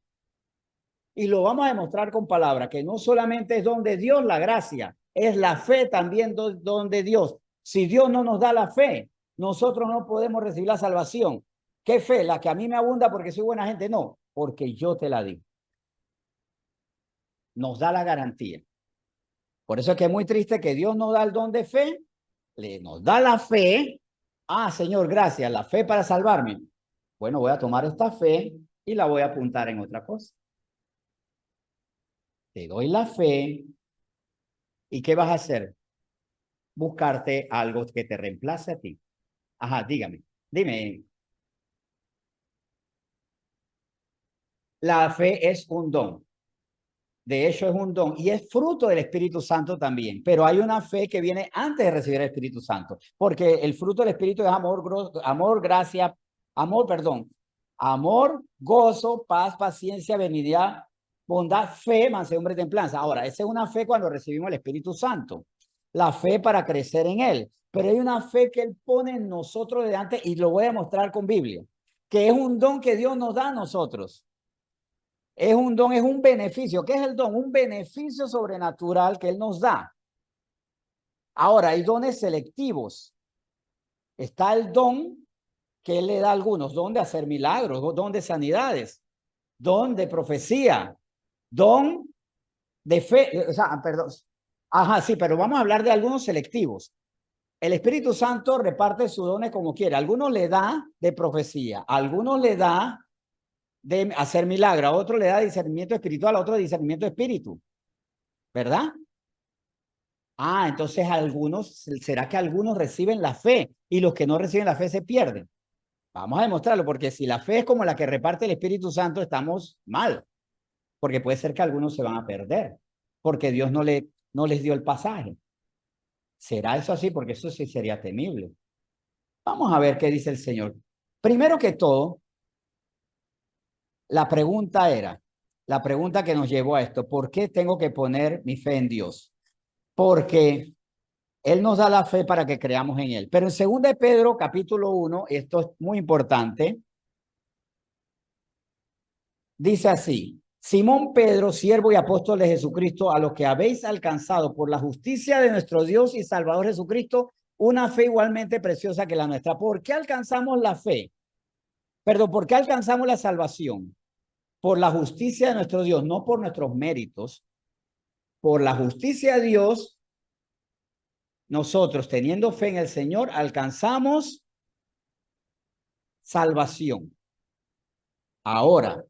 Y lo vamos a demostrar con palabras, que no solamente es don de Dios la gracia, es la fe también don de Dios. Si Dios no nos da la fe, nosotros no podemos recibir la salvación. ¿Qué fe? La que a mí me abunda porque soy buena gente. No, porque yo te la di. Nos da la garantía. Por eso es que es muy triste que Dios nos da el don de fe, nos da la fe. Ah, Señor, gracias, la fe para salvarme. Bueno, voy a tomar esta fe y la voy a apuntar en otra cosa. Te doy la fe. ¿Y qué vas a hacer? Buscarte algo que te reemplace a ti. Ajá, dígame. Dime. La fe es un don. De hecho, es un don y es fruto del Espíritu Santo también. Pero hay una fe que viene antes de recibir el Espíritu Santo. Porque el fruto del Espíritu es amor, gozo, paz, paciencia, benignidad, bondad, fe, mansedumbre y templanza. Ahora, esa es una fe cuando recibimos el Espíritu Santo. La fe para crecer en Él. Pero hay una fe que Él pone en nosotros delante y lo voy a mostrar con Biblia. Que es un don que Dios nos da a nosotros. Es un don, es un beneficio. ¿Qué es el don? Un beneficio sobrenatural que Él nos da. Ahora, hay dones selectivos. Está el don que Él le da a algunos, don de hacer milagros, don de sanidades, don de profecía, don de fe, o sea, perdón. Ajá, sí, pero vamos a hablar de algunos selectivos. El Espíritu Santo reparte sus dones como quiere. A algunos le da de profecía, a algunos le da de hacer milagro, a otro le da discernimiento espiritual, a otro discernimiento de espíritu, ¿verdad? Ah, entonces ¿será que algunos reciben la fe y los que no reciben la fe se pierden? Vamos a demostrarlo, porque si la fe es como la que reparte el Espíritu Santo, estamos mal, porque puede ser que algunos se van a perder, porque Dios no les dio el pasaje. ¿Será eso así? Porque eso sí sería temible. Vamos a ver qué dice el Señor. Primero que todo, la pregunta que nos llevó a esto, ¿por qué tengo que poner mi fe en Dios? Porque Él nos da la fe para que creamos en Él. Pero en 2 de Pedro, capítulo 1, esto es muy importante, dice así: Simón Pedro, siervo y apóstol de Jesucristo, a los que habéis alcanzado por la justicia de nuestro Dios y Salvador Jesucristo, una fe igualmente preciosa que la nuestra. ¿Por qué alcanzamos la fe? Perdón, ¿por qué alcanzamos la salvación? Por la justicia de nuestro Dios, no por nuestros méritos. Por la justicia de Dios, nosotros, teniendo fe en el Señor, alcanzamos salvación. Ahora,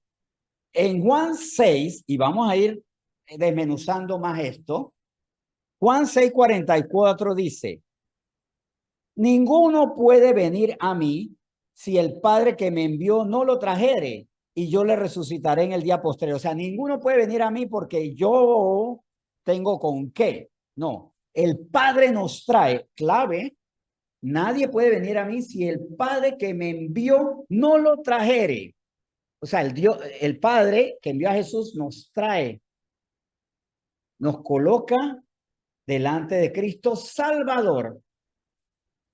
en Juan 6, y vamos a ir desmenuzando más esto, Juan 6:44 dice: ninguno puede venir a mí si el Padre que me envió no lo trajere, y yo le resucitaré en el día posterior. O sea, ninguno puede venir a mí porque yo tengo con qué. No, el Padre nos trae. Clave: nadie puede venir a mí si el Padre que me envió no lo trajere. O sea, el Padre que envió a Jesús nos trae, nos coloca delante de Cristo Salvador.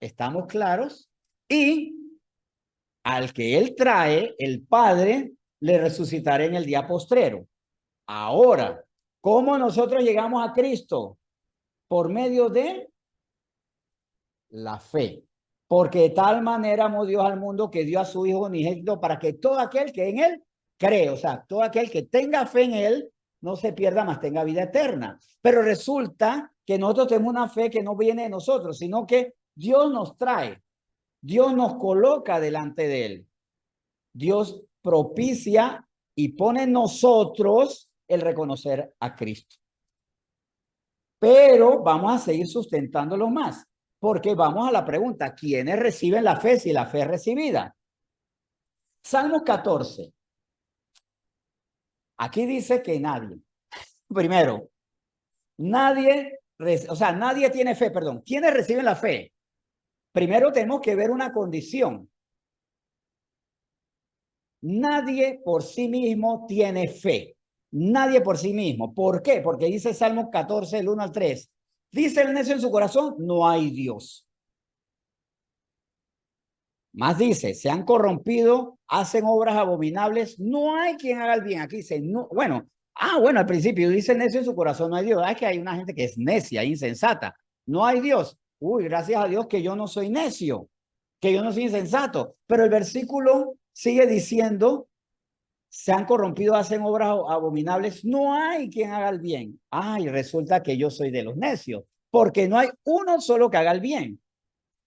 ¿Estamos claros? Y al que Él trae, el Padre, le resucitará en el día postrero. Ahora, ¿cómo nosotros llegamos a Cristo? Por medio de la fe. Porque de tal manera amó Dios al mundo que dio a su Hijo unigénito para que todo aquel que en Él cree, o sea, todo aquel que tenga fe en Él, no se pierda, mas tenga vida eterna. Pero resulta que nosotros tenemos una fe que no viene de nosotros, sino que Dios nos trae, Dios nos coloca delante de Él. Dios propicia y pone en nosotros el reconocer a Cristo. Pero vamos a seguir sustentándolo más, porque vamos a la pregunta: ¿quiénes reciben la fe si la fe es recibida? Salmos 14. Aquí dice que nadie. Primero, nadie, o sea, nadie tiene fe, perdón. ¿Quiénes reciben la fe? Primero tenemos que ver una condición. Nadie por sí mismo tiene fe. Nadie por sí mismo. ¿Por qué? Porque dice Salmos 14, el 1 al 3. Dice el necio en su corazón: no hay Dios. Más dice: se han corrompido, hacen obras abominables, no hay quien haga el bien. Aquí dice, no, bueno, bueno, al principio dice necio en su corazón, no hay Dios. Es que hay una gente que es necia, insensata. No hay Dios. Uy, gracias a Dios que yo no soy necio, que yo no soy insensato. Pero el versículo sigue diciendo: se han corrompido, hacen obras abominables, no hay quien haga el bien. Ay, resulta que yo soy de los necios, porque no hay uno solo que haga el bien.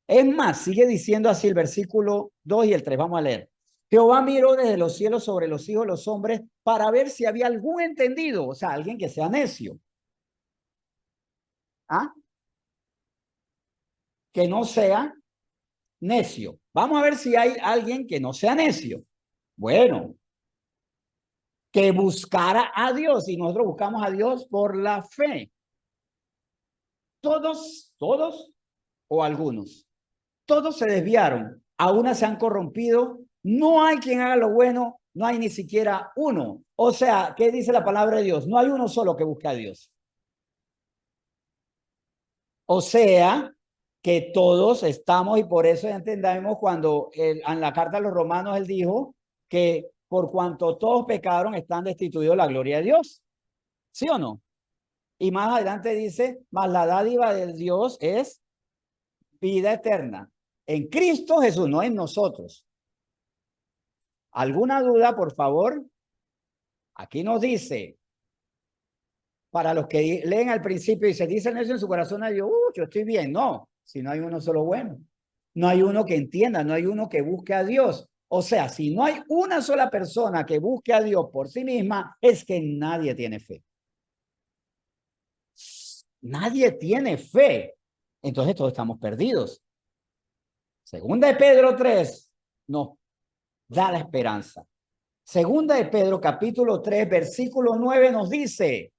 Es más, sigue diciendo así el versículo 2 y el 3. Vamos a leer. Jehová miró desde los cielos sobre los hijos de los hombres para ver si había algún entendido, o sea, alguien que sea necio. ¿Ah? Que no sea necio. Vamos a ver si hay alguien que no sea necio. Bueno, que buscara a Dios, y nosotros buscamos a Dios por la fe. Todos o algunos. Todos se desviaron, a una se han corrompido, no hay quien haga lo bueno, no hay ni siquiera uno. O sea, ¿qué dice la palabra de Dios? No hay uno solo que busque a Dios. O sea, que todos estamos, y por eso entendamos cuando en la carta a los romanos él dijo que por cuanto todos pecaron están destituidos de la gloria de Dios. ¿Sí o no? Y más adelante dice: mas la dádiva de Dios es vida eterna en Cristo Jesús, no en nosotros. ¿Alguna duda, por favor? Aquí nos dice, para los que leen al principio y se dicen eso en su corazón, yo estoy bien. No, si no hay uno solo bueno. No hay uno que entienda, no hay uno que busque a Dios. O sea, si no hay una sola persona que busque a Dios por sí misma, es que nadie tiene fe. Nadie tiene fe. Entonces todos estamos perdidos. Segunda de Pedro 3 nos da la esperanza. Segunda de Pedro, capítulo 3, versículo 9 nos dice: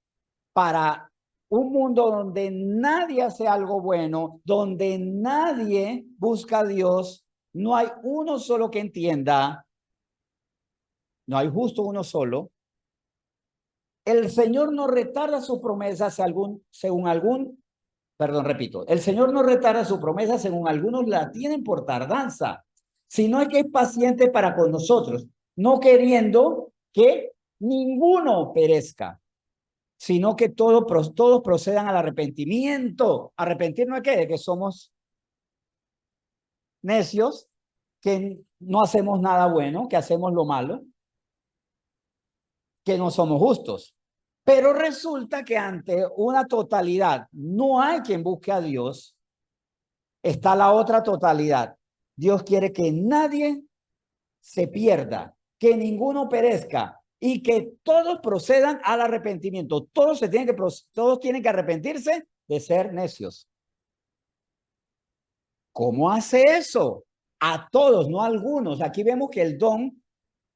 para un mundo donde nadie hace algo bueno, donde nadie busca a Dios, no hay uno solo que entienda, no hay justo uno solo. El Señor no retarda sus promesas perdón, repito, el Señor no retarda su promesa según algunos la tienen por tardanza, sino que es paciente para con nosotros, no queriendo que ninguno perezca, sino que todos procedan al arrepentimiento. ¿Arrepentirnos de qué? De que somos necios, que no hacemos nada bueno, que hacemos lo malo, que no somos justos. Pero resulta que ante una totalidad no hay quien busque a Dios. Está la otra totalidad. Dios quiere que nadie se pierda, que ninguno perezca y que todos procedan al arrepentimiento. Todos tienen que arrepentirse de ser necios. ¿Cómo hace eso? A todos, no a algunos. Aquí vemos que el don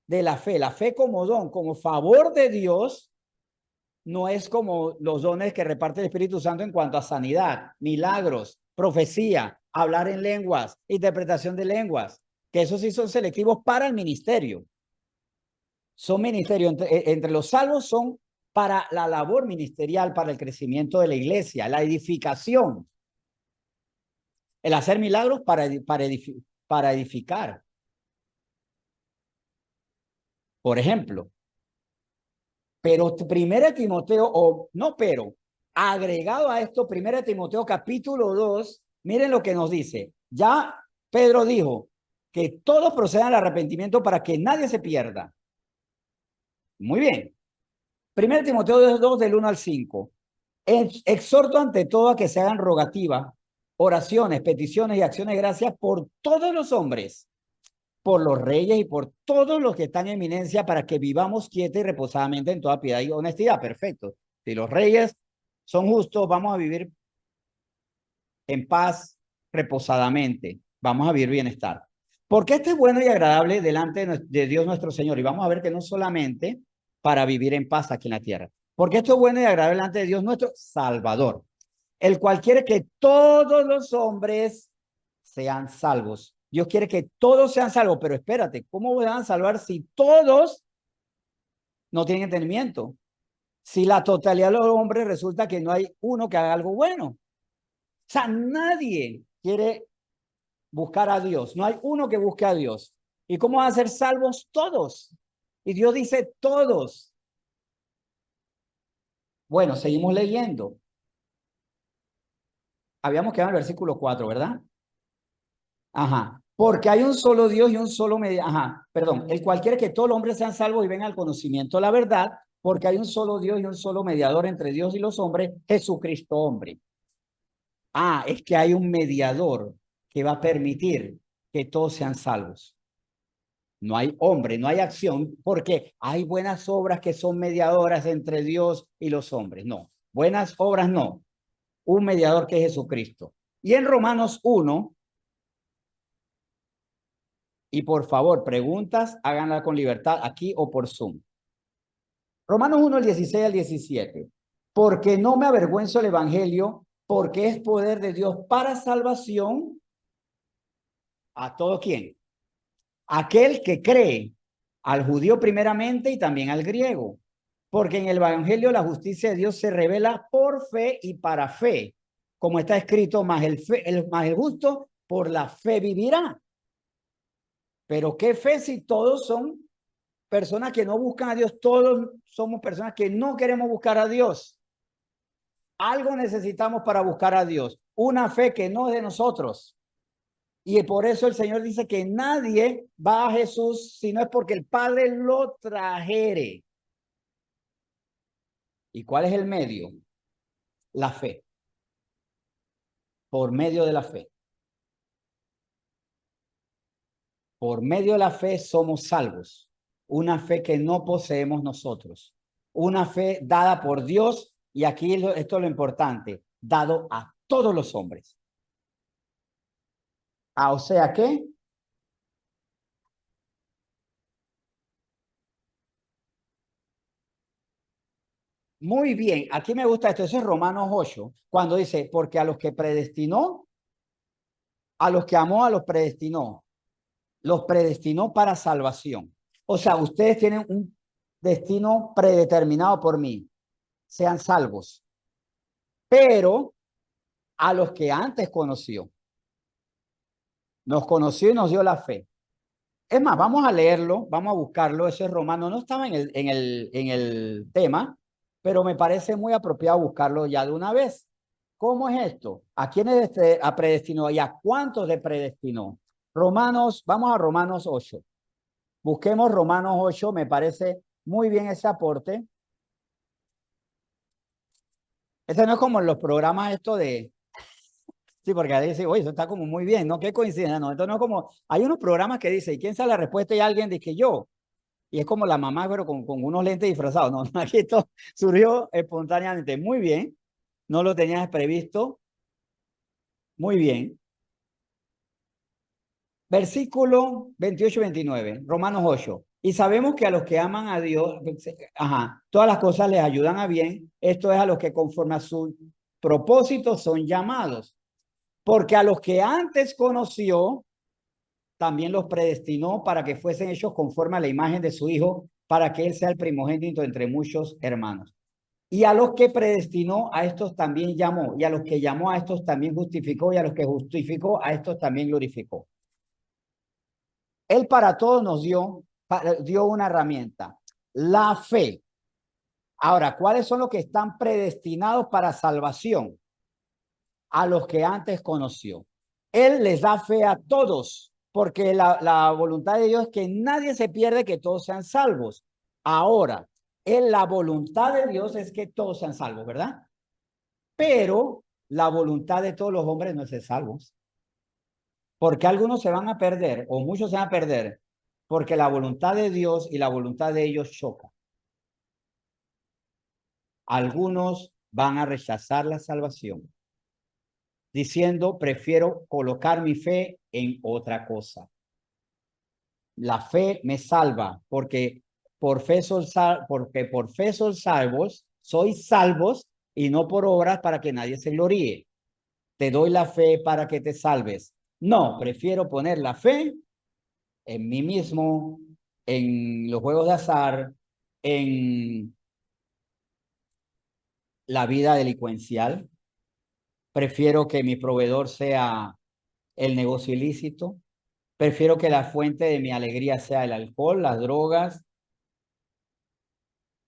de la fe como don, como favor de Dios, no es como los dones que reparte el Espíritu Santo en cuanto a sanidad, milagros, profecía, hablar en lenguas, interpretación de lenguas, que esos sí son selectivos para el ministerio. Son ministerios, entre los salvos son para la labor ministerial, para el crecimiento de la iglesia, la edificación, el hacer milagros para edificar. Por ejemplo, pero primera Timoteo, o no, pero agregado a esto, primera Timoteo capítulo 2, miren lo que nos dice. Ya Pedro dijo que todos procedan al arrepentimiento para que nadie se pierda. Muy bien. Primera Timoteo 2 del 1 al 5. Exhorto ante todo a que se hagan rogativas, oraciones, peticiones y acciones de gracias por todos los hombres, por los reyes y por todos los que están en eminencia, para que vivamos quieta y reposadamente en toda piedad y honestidad. Perfecto. Si los reyes son justos, vamos a vivir en paz, reposadamente. Vamos a vivir bienestar. Porque esto es bueno y agradable delante de Dios nuestro Señor. Y vamos a ver que no solamente para vivir en paz aquí en la tierra. Porque esto es bueno y agradable delante de Dios nuestro Salvador, el cual quiere que todos los hombres sean salvos. Dios quiere que todos sean salvos, pero espérate, ¿cómo van a salvar si todos no tienen entendimiento? Si la totalidad de los hombres resulta que no hay uno que haga algo bueno. O sea, nadie quiere buscar a Dios. No hay uno que busque a Dios. ¿Y cómo van a ser salvos todos? Y Dios dice todos. Bueno, seguimos leyendo. Habíamos quedado en el versículo 4, ¿verdad? Ajá. Porque hay un solo Dios y un solo mediador. Ajá, perdón. El cual quiere que todos los hombres sean salvos y vengan al conocimiento de la verdad, porque hay un solo Dios y un solo mediador entre Dios y los hombres, Jesucristo hombre. Ah, es que hay un mediador que va a permitir que todos sean salvos. No hay hombre, no hay acción, porque hay buenas obras que son mediadoras entre Dios y los hombres. No, buenas obras no. Un mediador que es Jesucristo. Y en Romanos 1, y por favor, preguntas, háganla con libertad aquí o por Zoom. Romanos 1, el 16 al 17. Porque no me avergüenzo el evangelio, porque es poder de Dios para salvación a todo quien. Aquel que cree, al judío primeramente y también al griego. Porque en el evangelio la justicia de Dios se revela por fe y para fe. Como está escrito, más el justo por la fe vivirá. Pero ¿qué fe si todos son personas que no buscan a Dios? Todos somos personas que no queremos buscar a Dios. Algo necesitamos para buscar a Dios. Una fe que no es de nosotros. Y por eso el Señor dice que nadie va a Jesús si no es porque el Padre lo trajere. ¿Y cuál es el medio? La fe. Por medio de la fe. Por medio de la fe somos salvos. Una fe que no poseemos nosotros. Una fe dada por Dios, y aquí esto es lo importante, dado a todos los hombres. Ah, o sea que muy bien, aquí me gusta esto, eso es Romanos 8, cuando dice, porque a los que predestinó, a los que amó, a los predestinó. los predestinó para salvación. O sea, ustedes tienen un destino predeterminado por mí, sean salvos. Pero a los que antes conoció, nos conoció y nos dio la fe. Es más, vamos a leerlo, vamos a buscarlo, ese romano no estaba en el tema, pero me parece muy apropiado buscarlo ya de una vez. ¿Cómo es esto? ¿A quiénes predestinó y a cuántos le predestinó? Romanos, vamos a Romanos 8. Busquemos Romanos 8, me parece muy bien ese aporte. Este no es como en los programas esto de... Sí, porque ahí dice, oye, eso está como muy bien, ¿no? Qué coincidencia, ¿no? Entonces no es como... Hay unos programas que dicen, ¿y quién sabe la respuesta? Y alguien dice que yo. Y es como la mamá, pero con unos lentes disfrazados, ¿no? Aquí esto surgió espontáneamente. Muy bien. No lo tenías previsto. Muy bien. Versículo 28 y 29, Romanos 8. Y sabemos que a los que aman a Dios, todas las cosas les ayudan a bien. Esto es a los que conforme a su propósito son llamados. Porque a los que antes conoció, también los predestinó para que fuesen hechos conforme a la imagen de su Hijo, para que Él sea el primogénito entre muchos hermanos. Y a los que predestinó, a estos también llamó. Y a los que llamó, a estos también justificó. Y a los que justificó, a estos también glorificó. Él para todos nos dio una herramienta, la fe. Ahora, ¿cuáles son los que están predestinados para salvación? A los que antes conoció. Él les da fe a todos, porque la voluntad de Dios es que nadie se pierde, que todos sean salvos. Ahora, la voluntad de Dios es que todos sean salvos, ¿verdad? Pero la voluntad de todos los hombres no es ser salvos. Porque algunos se van a perder, o muchos se van a perder, porque la voluntad de Dios y la voluntad de ellos chocan. Algunos van a rechazar la salvación, diciendo, prefiero colocar mi fe en otra cosa. La fe me salva, porque por fe son salvos, sois salvos, y no por obras para que nadie se gloríe. Te doy la fe para que te salves. No, prefiero poner la fe en mí mismo, en los juegos de azar, en la vida delincuencial. Prefiero que mi proveedor sea el negocio ilícito. Prefiero que la fuente de mi alegría sea el alcohol, las drogas.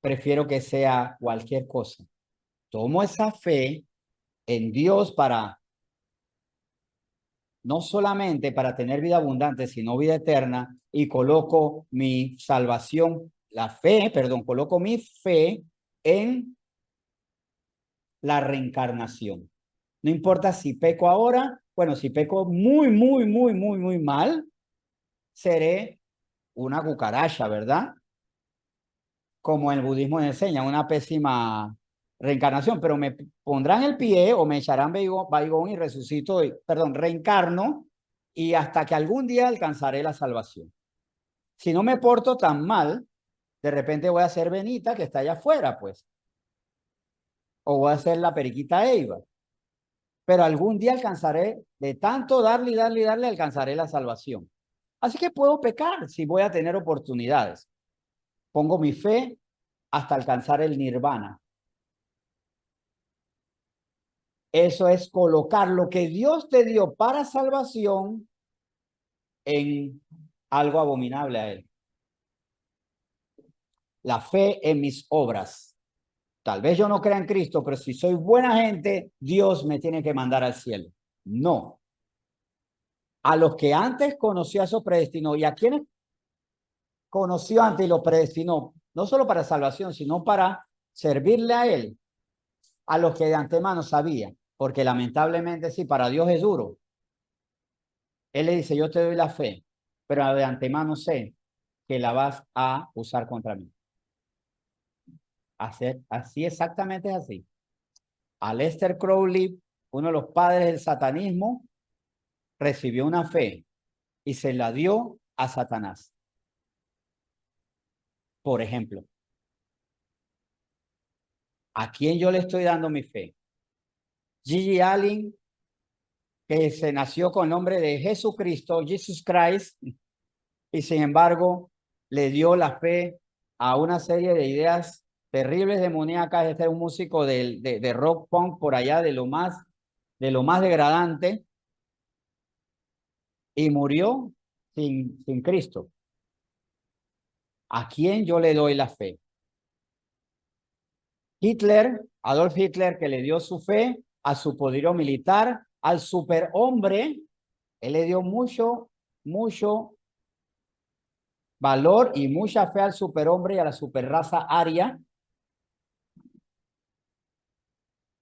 Prefiero que sea cualquier cosa. Tomo esa fe en Dios para, no solamente para tener vida abundante, sino vida eterna, y coloco mi salvación, coloco mi fe en la reencarnación. No importa si peco ahora, bueno, si peco muy, muy, muy, muy, muy mal, seré una cucaracha, ¿verdad? Como el budismo enseña, una pésima reencarnación, pero me pondrán el pie o me echarán baigón y resucito, perdón, reencarno y hasta que algún día alcanzaré la salvación. Si no me porto tan mal, de repente voy a ser Benita que está allá afuera, pues, o voy a ser la periquita Eva. Pero algún día alcanzaré, de tanto darle y darle y darle, alcanzaré la salvación. Así que puedo pecar si voy a tener oportunidades. Pongo mi fe hasta alcanzar el nirvana. Eso es colocar lo que Dios te dio para salvación en algo abominable a Él. La fe en mis obras. Tal vez yo no crea en Cristo, pero si soy buena gente, Dios me tiene que mandar al cielo. No. A los que antes conoció, a esos predestinó. ¿Y a quienes conoció antes y lo predestinó? No solo para salvación, sino para servirle a Él. A los que de antemano sabía. Porque lamentablemente sí, para Dios es duro. Él le dice, yo te doy la fe, pero de antemano sé que la vas a usar contra mí. Así exactamente es así. Aleister Crowley, uno de los padres del satanismo, recibió una fe y se la dio a Satanás. Por ejemplo, ¿a quién yo le estoy dando mi fe? Gigi Allen, que se nació con el nombre de Jesucristo, Jesus Christ, y sin embargo le dio la fe a una serie de ideas terribles demoníacas. Este es un músico de rock punk por allá, de lo más degradante, y murió sin Cristo. ¿A quién yo le doy la fe? Hitler, Adolf Hitler, que le dio su fe a su poderío militar, al superhombre, él le dio mucho valor y mucha fe al superhombre y a la superraza aria,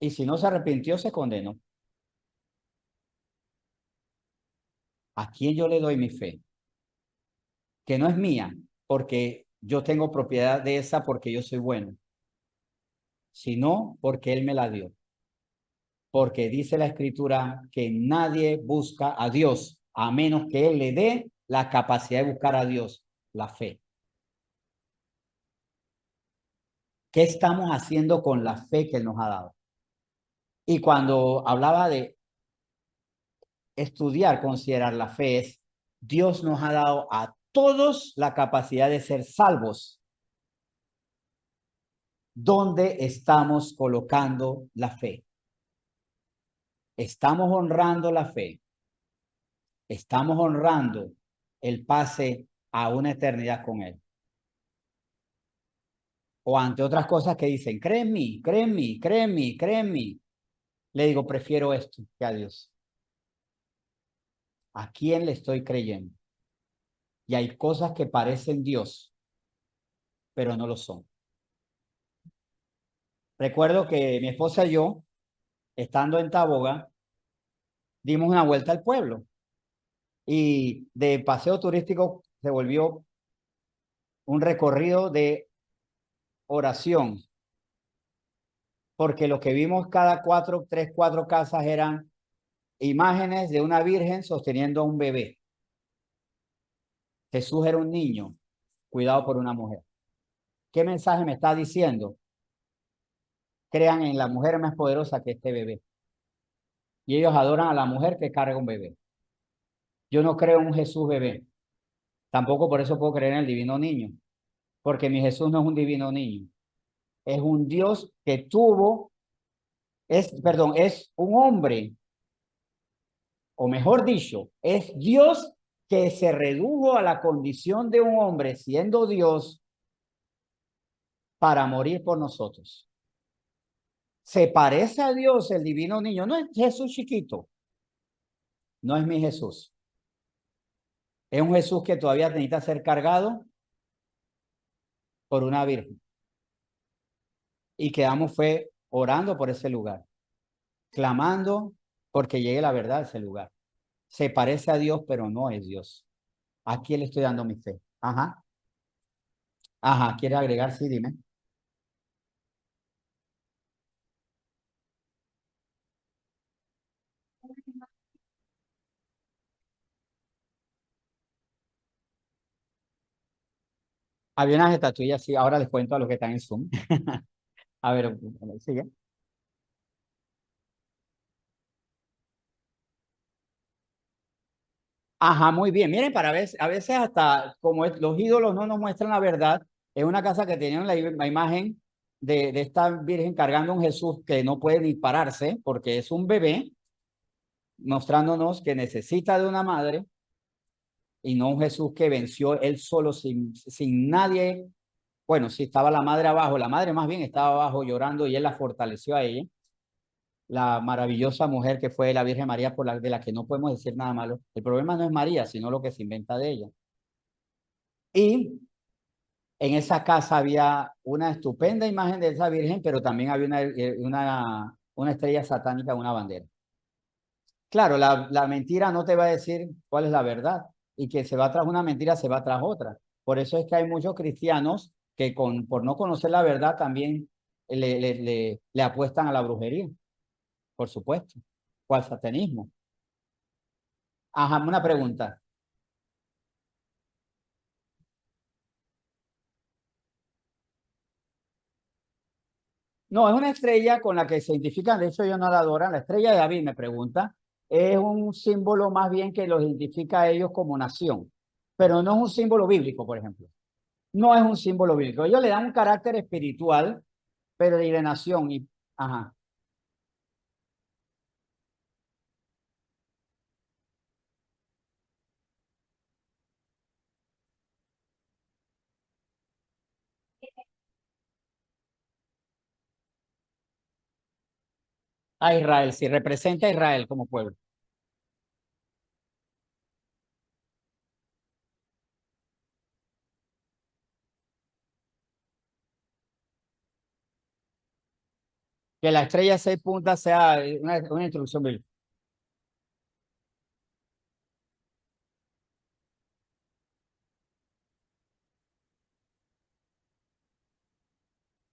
y si no se arrepintió, se condenó. ¿A quién yo le doy mi fe? Que no es mía, porque yo tengo propiedad de esa porque yo soy bueno, sino porque Él me la dio. Porque dice la Escritura que nadie busca a Dios a menos que Él le dé la capacidad de buscar a Dios, la fe. ¿Qué estamos haciendo con la fe que Él nos ha dado? Y cuando hablaba de estudiar, considerar la fe, es Dios nos ha dado a todos la capacidad de ser salvos. ¿Dónde estamos colocando la fe? ¿Estamos honrando la fe? ¿Estamos honrando el pase a una eternidad con Él? O ante otras cosas que dicen, cree en mí, cree en mí, cree en mí, cree en mí. Le digo, prefiero esto que a Dios. ¿A quién le estoy creyendo? Y hay cosas que parecen Dios, pero no lo son. Recuerdo que mi esposa y yo, estando en Taboga, dimos una vuelta al pueblo y de paseo turístico se volvió un recorrido de oración, porque lo que vimos cada cuatro casas eran imágenes de una virgen sosteniendo a un bebé. Jesús era un niño cuidado por una mujer. ¿Qué mensaje me está diciendo? Crean en la mujer más poderosa que este bebé. Y ellos adoran a la mujer que carga un bebé. Yo no creo en un Jesús bebé. Tampoco por eso puedo creer en el divino niño. Porque mi Jesús no es un divino niño. Es un Dios que es un hombre, o mejor dicho, es Dios que se redujo a la condición de un hombre siendo Dios para morir por nosotros. Se parece a Dios el divino niño, no es Jesús chiquito, no es mi Jesús. Es un Jesús que todavía necesita ser cargado por una virgen. Y quedamos fue orando por ese lugar, clamando porque llegue la verdad a ese lugar. Se parece a Dios, pero no es Dios. ¿A quién le estoy dando mi fe? Ajá. Ajá, ¿quieres agregar? Sí, dime. Había unas estatuillas, sí, ahora les cuento a los que están en Zoom. A ver, sigue. Ajá, muy bien. Miren, a veces hasta como los ídolos no nos muestran la verdad, es una casa que tenían la imagen de esta virgen cargando a un Jesús que no puede ni pararse porque es un bebé, mostrándonos que necesita de una madre y no un Jesús que venció él solo sin nadie. Bueno, sí estaba la madre abajo, la madre más bien estaba abajo llorando y él la fortaleció a ella, la maravillosa mujer que fue la Virgen María de la que no podemos decir nada malo. El problema no es María, sino lo que se inventa de ella. Y en esa casa había una estupenda imagen de esa Virgen, pero también había una estrella satánica, una bandera. Claro, la mentira no te va a decir cuál es la verdad y que se va tras una mentira, se va tras otra. Por eso es que hay muchos cristianos que por no conocer la verdad también le apuestan a la brujería, por supuesto, o al satanismo. Ajá, una pregunta. No, es una estrella con la que se identifican, de hecho ellos no la adoran, la estrella de David me pregunta, es un símbolo más bien que los identifica a ellos como nación. pero no es un símbolo bíblico, por ejemplo. No es un símbolo bíblico. Ellos le dan un carácter espiritual, pero de nación. Y, ajá. A Israel, sí, representa a Israel como pueblo. Que la estrella de 6 puntas sea una instrucción bíblica.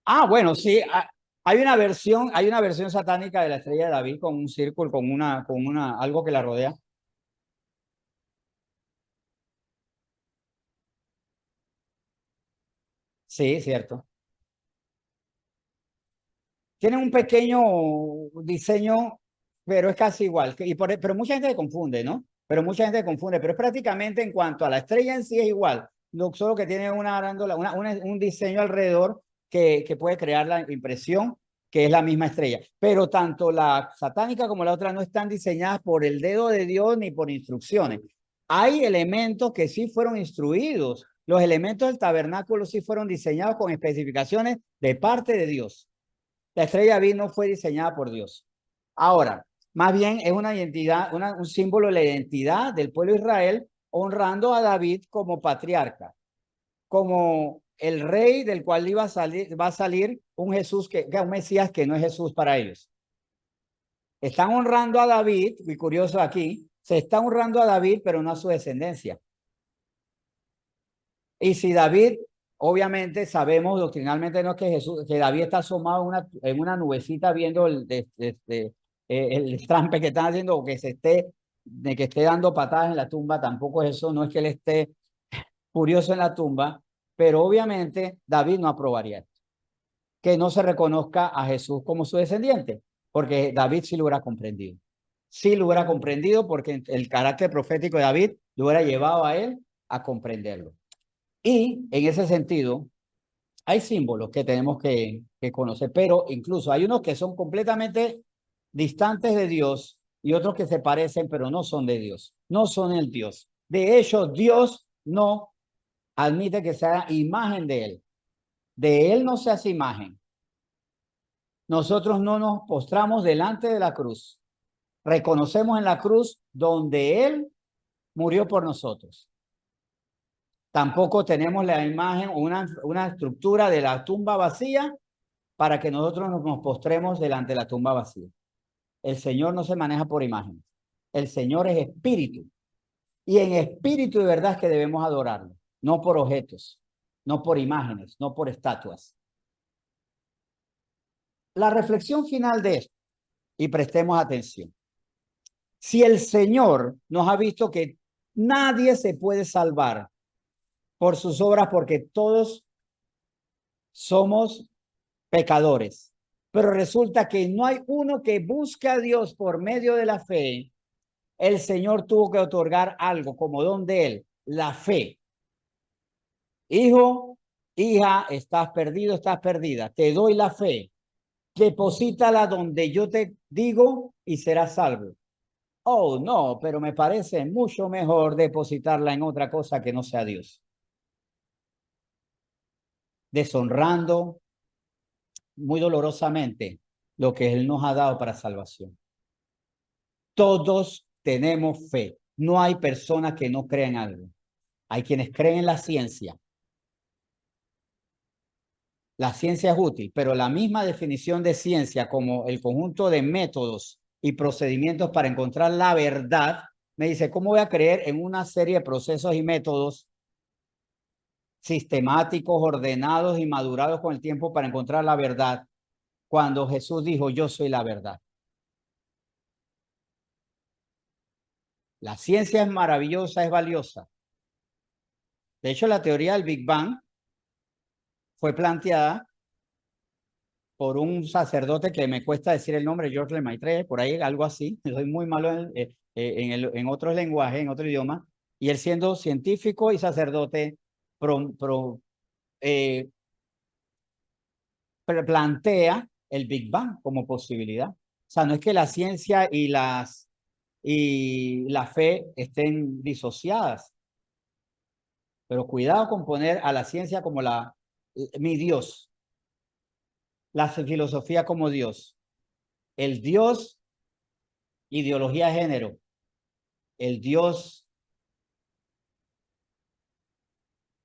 Ah, bueno, sí, hay una versión satánica de la estrella de David con un círculo, algo que la rodea. Sí, cierto. Tienen un pequeño diseño, pero es casi igual. Pero mucha gente se confunde, ¿no? Pero mucha gente se confunde, pero es prácticamente en cuanto a la estrella en sí es igual. Solo que tiene una arándula, un diseño alrededor que puede crear la impresión que es la misma estrella. Pero tanto la satánica como la otra no están diseñadas por el dedo de Dios ni por instrucciones. Hay elementos que sí fueron instruidos. Los elementos del tabernáculo sí fueron diseñados con especificaciones de parte de Dios. La estrella David no fue diseñada por Dios. Ahora, más bien es una identidad, un símbolo de la identidad del pueblo de Israel, honrando a David como patriarca, como el rey del cual va a salir un Jesús, un Mesías que no es Jesús para ellos. Están honrando a David, muy curioso aquí, se está honrando a David, pero no a su descendencia. Y si David, obviamente sabemos doctrinalmente no es que Jesús, que David está asomado en una nubecita viendo el trampe que están haciendo o de que esté dando patadas en la tumba, tampoco es eso, no es que él esté furioso en la tumba, pero obviamente David no aprobaría que no se reconozca a Jesús como su descendiente, porque David sí lo hubiera comprendido. Sí lo hubiera comprendido porque el carácter profético de David lo hubiera llevado a él a comprenderlo. Y en ese sentido, hay símbolos que tenemos que conocer, pero incluso hay unos que son completamente distantes de Dios y otros que se parecen, pero no son de Dios, no son el Dios. De hecho, Dios no admite que sea imagen de Él. De Él no se hace imagen. Nosotros no nos postramos delante de la cruz. Reconocemos en la cruz donde Él murió por nosotros. Tampoco tenemos la imagen o una estructura de la tumba vacía para que nosotros nos postremos delante de la tumba vacía. El Señor no se maneja por imágenes. El Señor es espíritu. Y en espíritu de verdad es que debemos adorarlo. No por objetos, no por imágenes, no por estatuas. La reflexión final de esto, y prestemos atención. Si el Señor nos ha visto que nadie se puede salvar por sus obras porque todos somos pecadores, pero resulta que no hay uno que busque a Dios por medio de la fe, el Señor tuvo que otorgar algo como don de él, la fe. Hijo, hija, estás perdido, estás perdida. Te doy la fe. Deposítala donde yo te digo y serás salvo. Oh, no, pero me parece mucho mejor depositarla en otra cosa que no sea Dios. Deshonrando muy dolorosamente lo que Él nos ha dado para salvación. Todos tenemos fe. No hay personas que no crean algo. Hay quienes creen en la ciencia. La ciencia es útil, pero la misma definición de ciencia como el conjunto de métodos y procedimientos para encontrar la verdad, me dice, ¿cómo voy a creer en una serie de procesos y métodos sistemáticos, ordenados y madurados con el tiempo para encontrar la verdad cuando Jesús dijo, yo soy la verdad? La ciencia es maravillosa, es valiosa. De hecho, la teoría del Big Bang fue planteada por un sacerdote que me cuesta decir el nombre, George Lemaitre, por ahí algo así, soy muy malo en otros lenguajes, en otro idioma, Y él siendo científico y sacerdote, plantea el Big Bang como posibilidad. O sea, no es que la ciencia y la fe estén disociadas, pero cuidado con poner a la ciencia como mi Dios, la filosofía como Dios, el Dios ideología de género, el Dios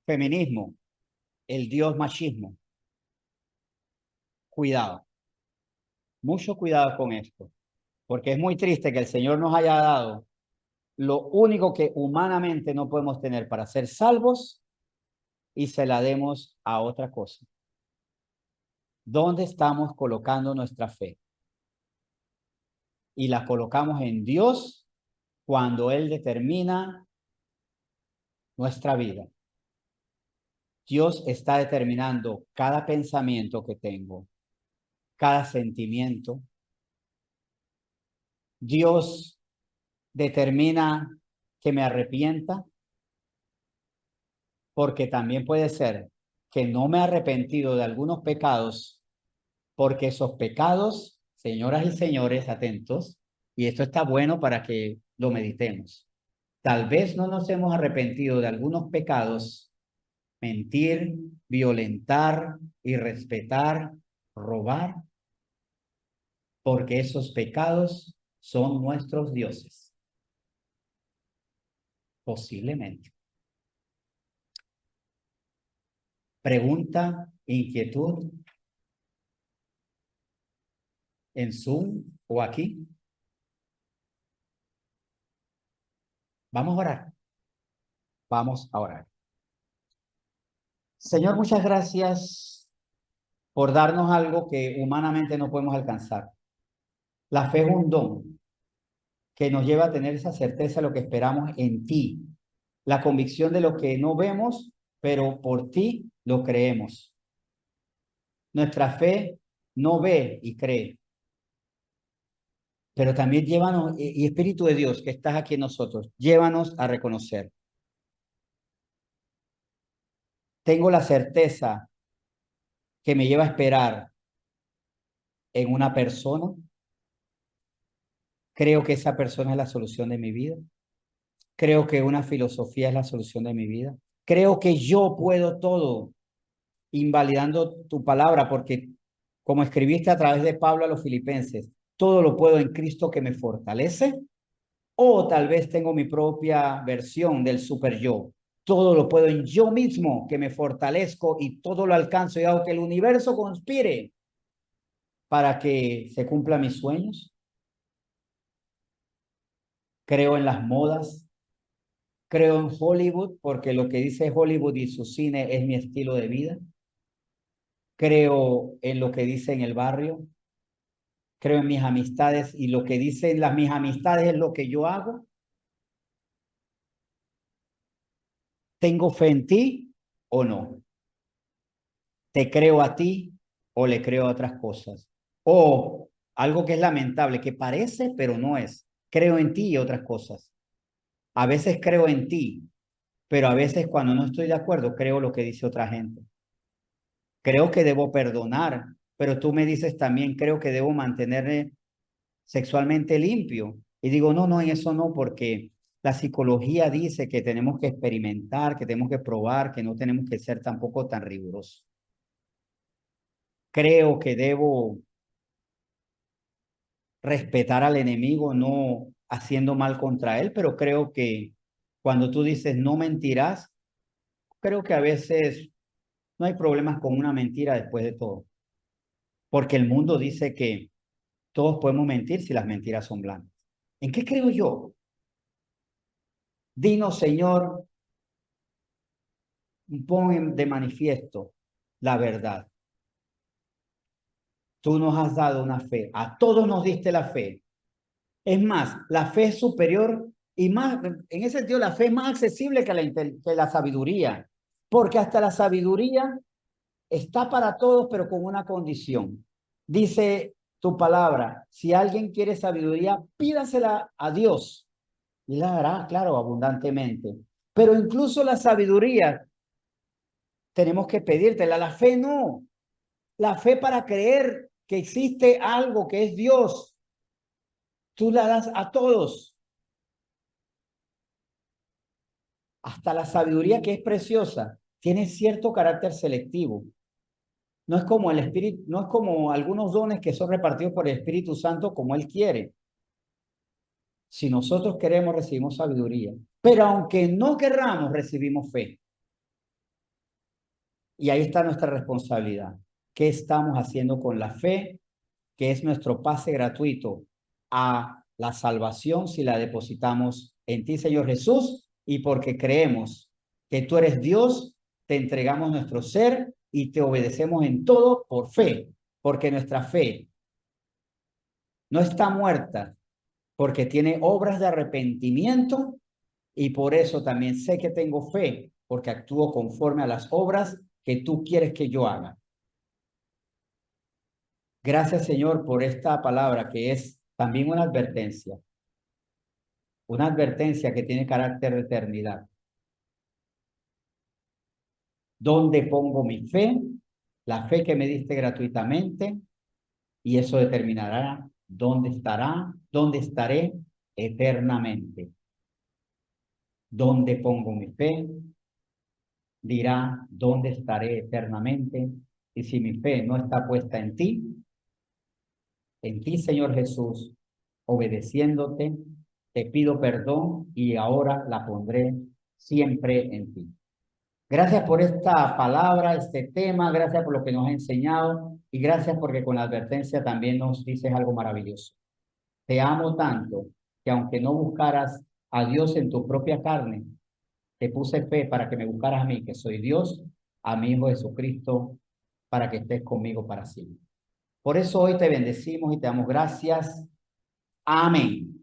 feminismo, el Dios machismo. Cuidado, mucho cuidado con esto, porque es muy triste que el Señor nos haya dado lo único que humanamente no podemos tener para ser salvos y se la demos a otra cosa. ¿Dónde estamos colocando nuestra fe? Y la colocamos en Dios cuando Él determina nuestra vida. Dios está determinando cada pensamiento que tengo, cada sentimiento. Dios determina que me arrepienta, porque también puede ser que no me he arrepentido de algunos pecados, porque esos pecados, señoras y señores, atentos, y esto está bueno para que lo meditemos. Tal vez no nos hemos arrepentido de algunos pecados, mentir, violentar, irrespetar, robar, porque esos pecados son nuestros dioses. Posiblemente. Pregunta, inquietud en Zoom o aquí. Vamos a orar. Vamos a orar. Señor, muchas gracias por darnos algo que humanamente no podemos alcanzar. La fe es un don que nos lleva a tener esa certeza de lo que esperamos en ti, la convicción de lo que no vemos, pero por ti lo creemos. Nuestra fe no ve y cree, pero también llévanos, y Espíritu de Dios que estás aquí en nosotros, llévanos a reconocer. Tengo la certeza que me lleva a esperar en una persona. Creo que esa persona es la solución de mi vida. Creo que una filosofía es la solución de mi vida. Creo que yo puedo todo, invalidando tu palabra, porque como escribiste a través de Pablo a los filipenses, todo lo puedo en Cristo que me fortalece. O tal vez tengo mi propia versión del super yo. Todo lo puedo en yo mismo, que me fortalezco y todo lo alcanzo y hago que el universo conspire para que se cumplan mis sueños. Creo en las modas. Creo en Hollywood porque lo que dice Hollywood y su cine es mi estilo de vida. Creo en lo que dice en el barrio. Creo en mis amistades y lo que dicen mis amistades es lo que yo hago. ¿Tengo fe en ti o no? ¿Te creo a ti o le creo a otras cosas? O algo que es lamentable, que parece, pero no es. Creo en ti y otras cosas. A veces creo en ti, pero a veces cuando no estoy de acuerdo, creo lo que dice otra gente. Creo que debo perdonar, pero tú me dices también, creo que debo mantenerme sexualmente limpio. Y digo, no, no, en eso no, porque la psicología dice que tenemos que experimentar, que tenemos que probar, que no tenemos que ser tampoco tan rigurosos. Creo que debo respetar al enemigo, no haciendo mal contra él, pero creo que cuando tú dices no mentirás, creo que a veces no hay problemas con una mentira después de todo, porque el mundo dice que todos podemos mentir si las mentiras son blancas. ¿En qué creo yo? Dinos, Señor, pon de manifiesto la verdad. Tú nos has dado una fe, a todos nos diste la fe. Es más, la fe es superior y más, en ese sentido, la fe es más accesible que la sabiduría, porque hasta la sabiduría está para todos, pero con una condición. Dice tu palabra, si alguien quiere sabiduría, pídasela a Dios y la dará, claro, abundantemente. Pero incluso la sabiduría tenemos que pedírtela. La fe no. La fe para creer que existe algo que es Dios. Tú la das a todos. Hasta la sabiduría, que es preciosa, tiene cierto carácter selectivo. No es como el Espíritu, no es como algunos dones que son repartidos por el Espíritu Santo como Él quiere. Si nosotros queremos, recibimos sabiduría. Pero aunque no querramos, recibimos fe. Y ahí está nuestra responsabilidad. ¿Qué estamos haciendo con la fe? Que es nuestro pase gratuito a la salvación si la depositamos en ti, Señor Jesús, y porque creemos que tú eres Dios, te entregamos nuestro ser y te obedecemos en todo por fe, porque nuestra fe no está muerta, porque tiene obras de arrepentimiento y por eso también sé que tengo fe, porque actúo conforme a las obras que tú quieres que yo haga. Gracias, Señor, por esta palabra que es también una advertencia que tiene carácter de eternidad. ¿Dónde pongo mi fe? La fe que me diste gratuitamente, y eso determinará dónde estaré eternamente. ¿Dónde pongo mi fe? Dirá dónde estaré eternamente. Y si mi fe no está puesta en ti, Señor Jesús, obedeciéndote, te pido perdón y ahora la pondré siempre en ti. Gracias por esta palabra, este tema, gracias por lo que nos ha enseñado y gracias porque con la advertencia también nos dices algo maravilloso. Te amo tanto que aunque no buscaras a Dios en tu propia carne, te puse fe para que me buscaras a mí, que soy Dios, a mi Hijo Jesucristo, para que estés conmigo para siempre. Por eso hoy te bendecimos y te damos gracias. Amén.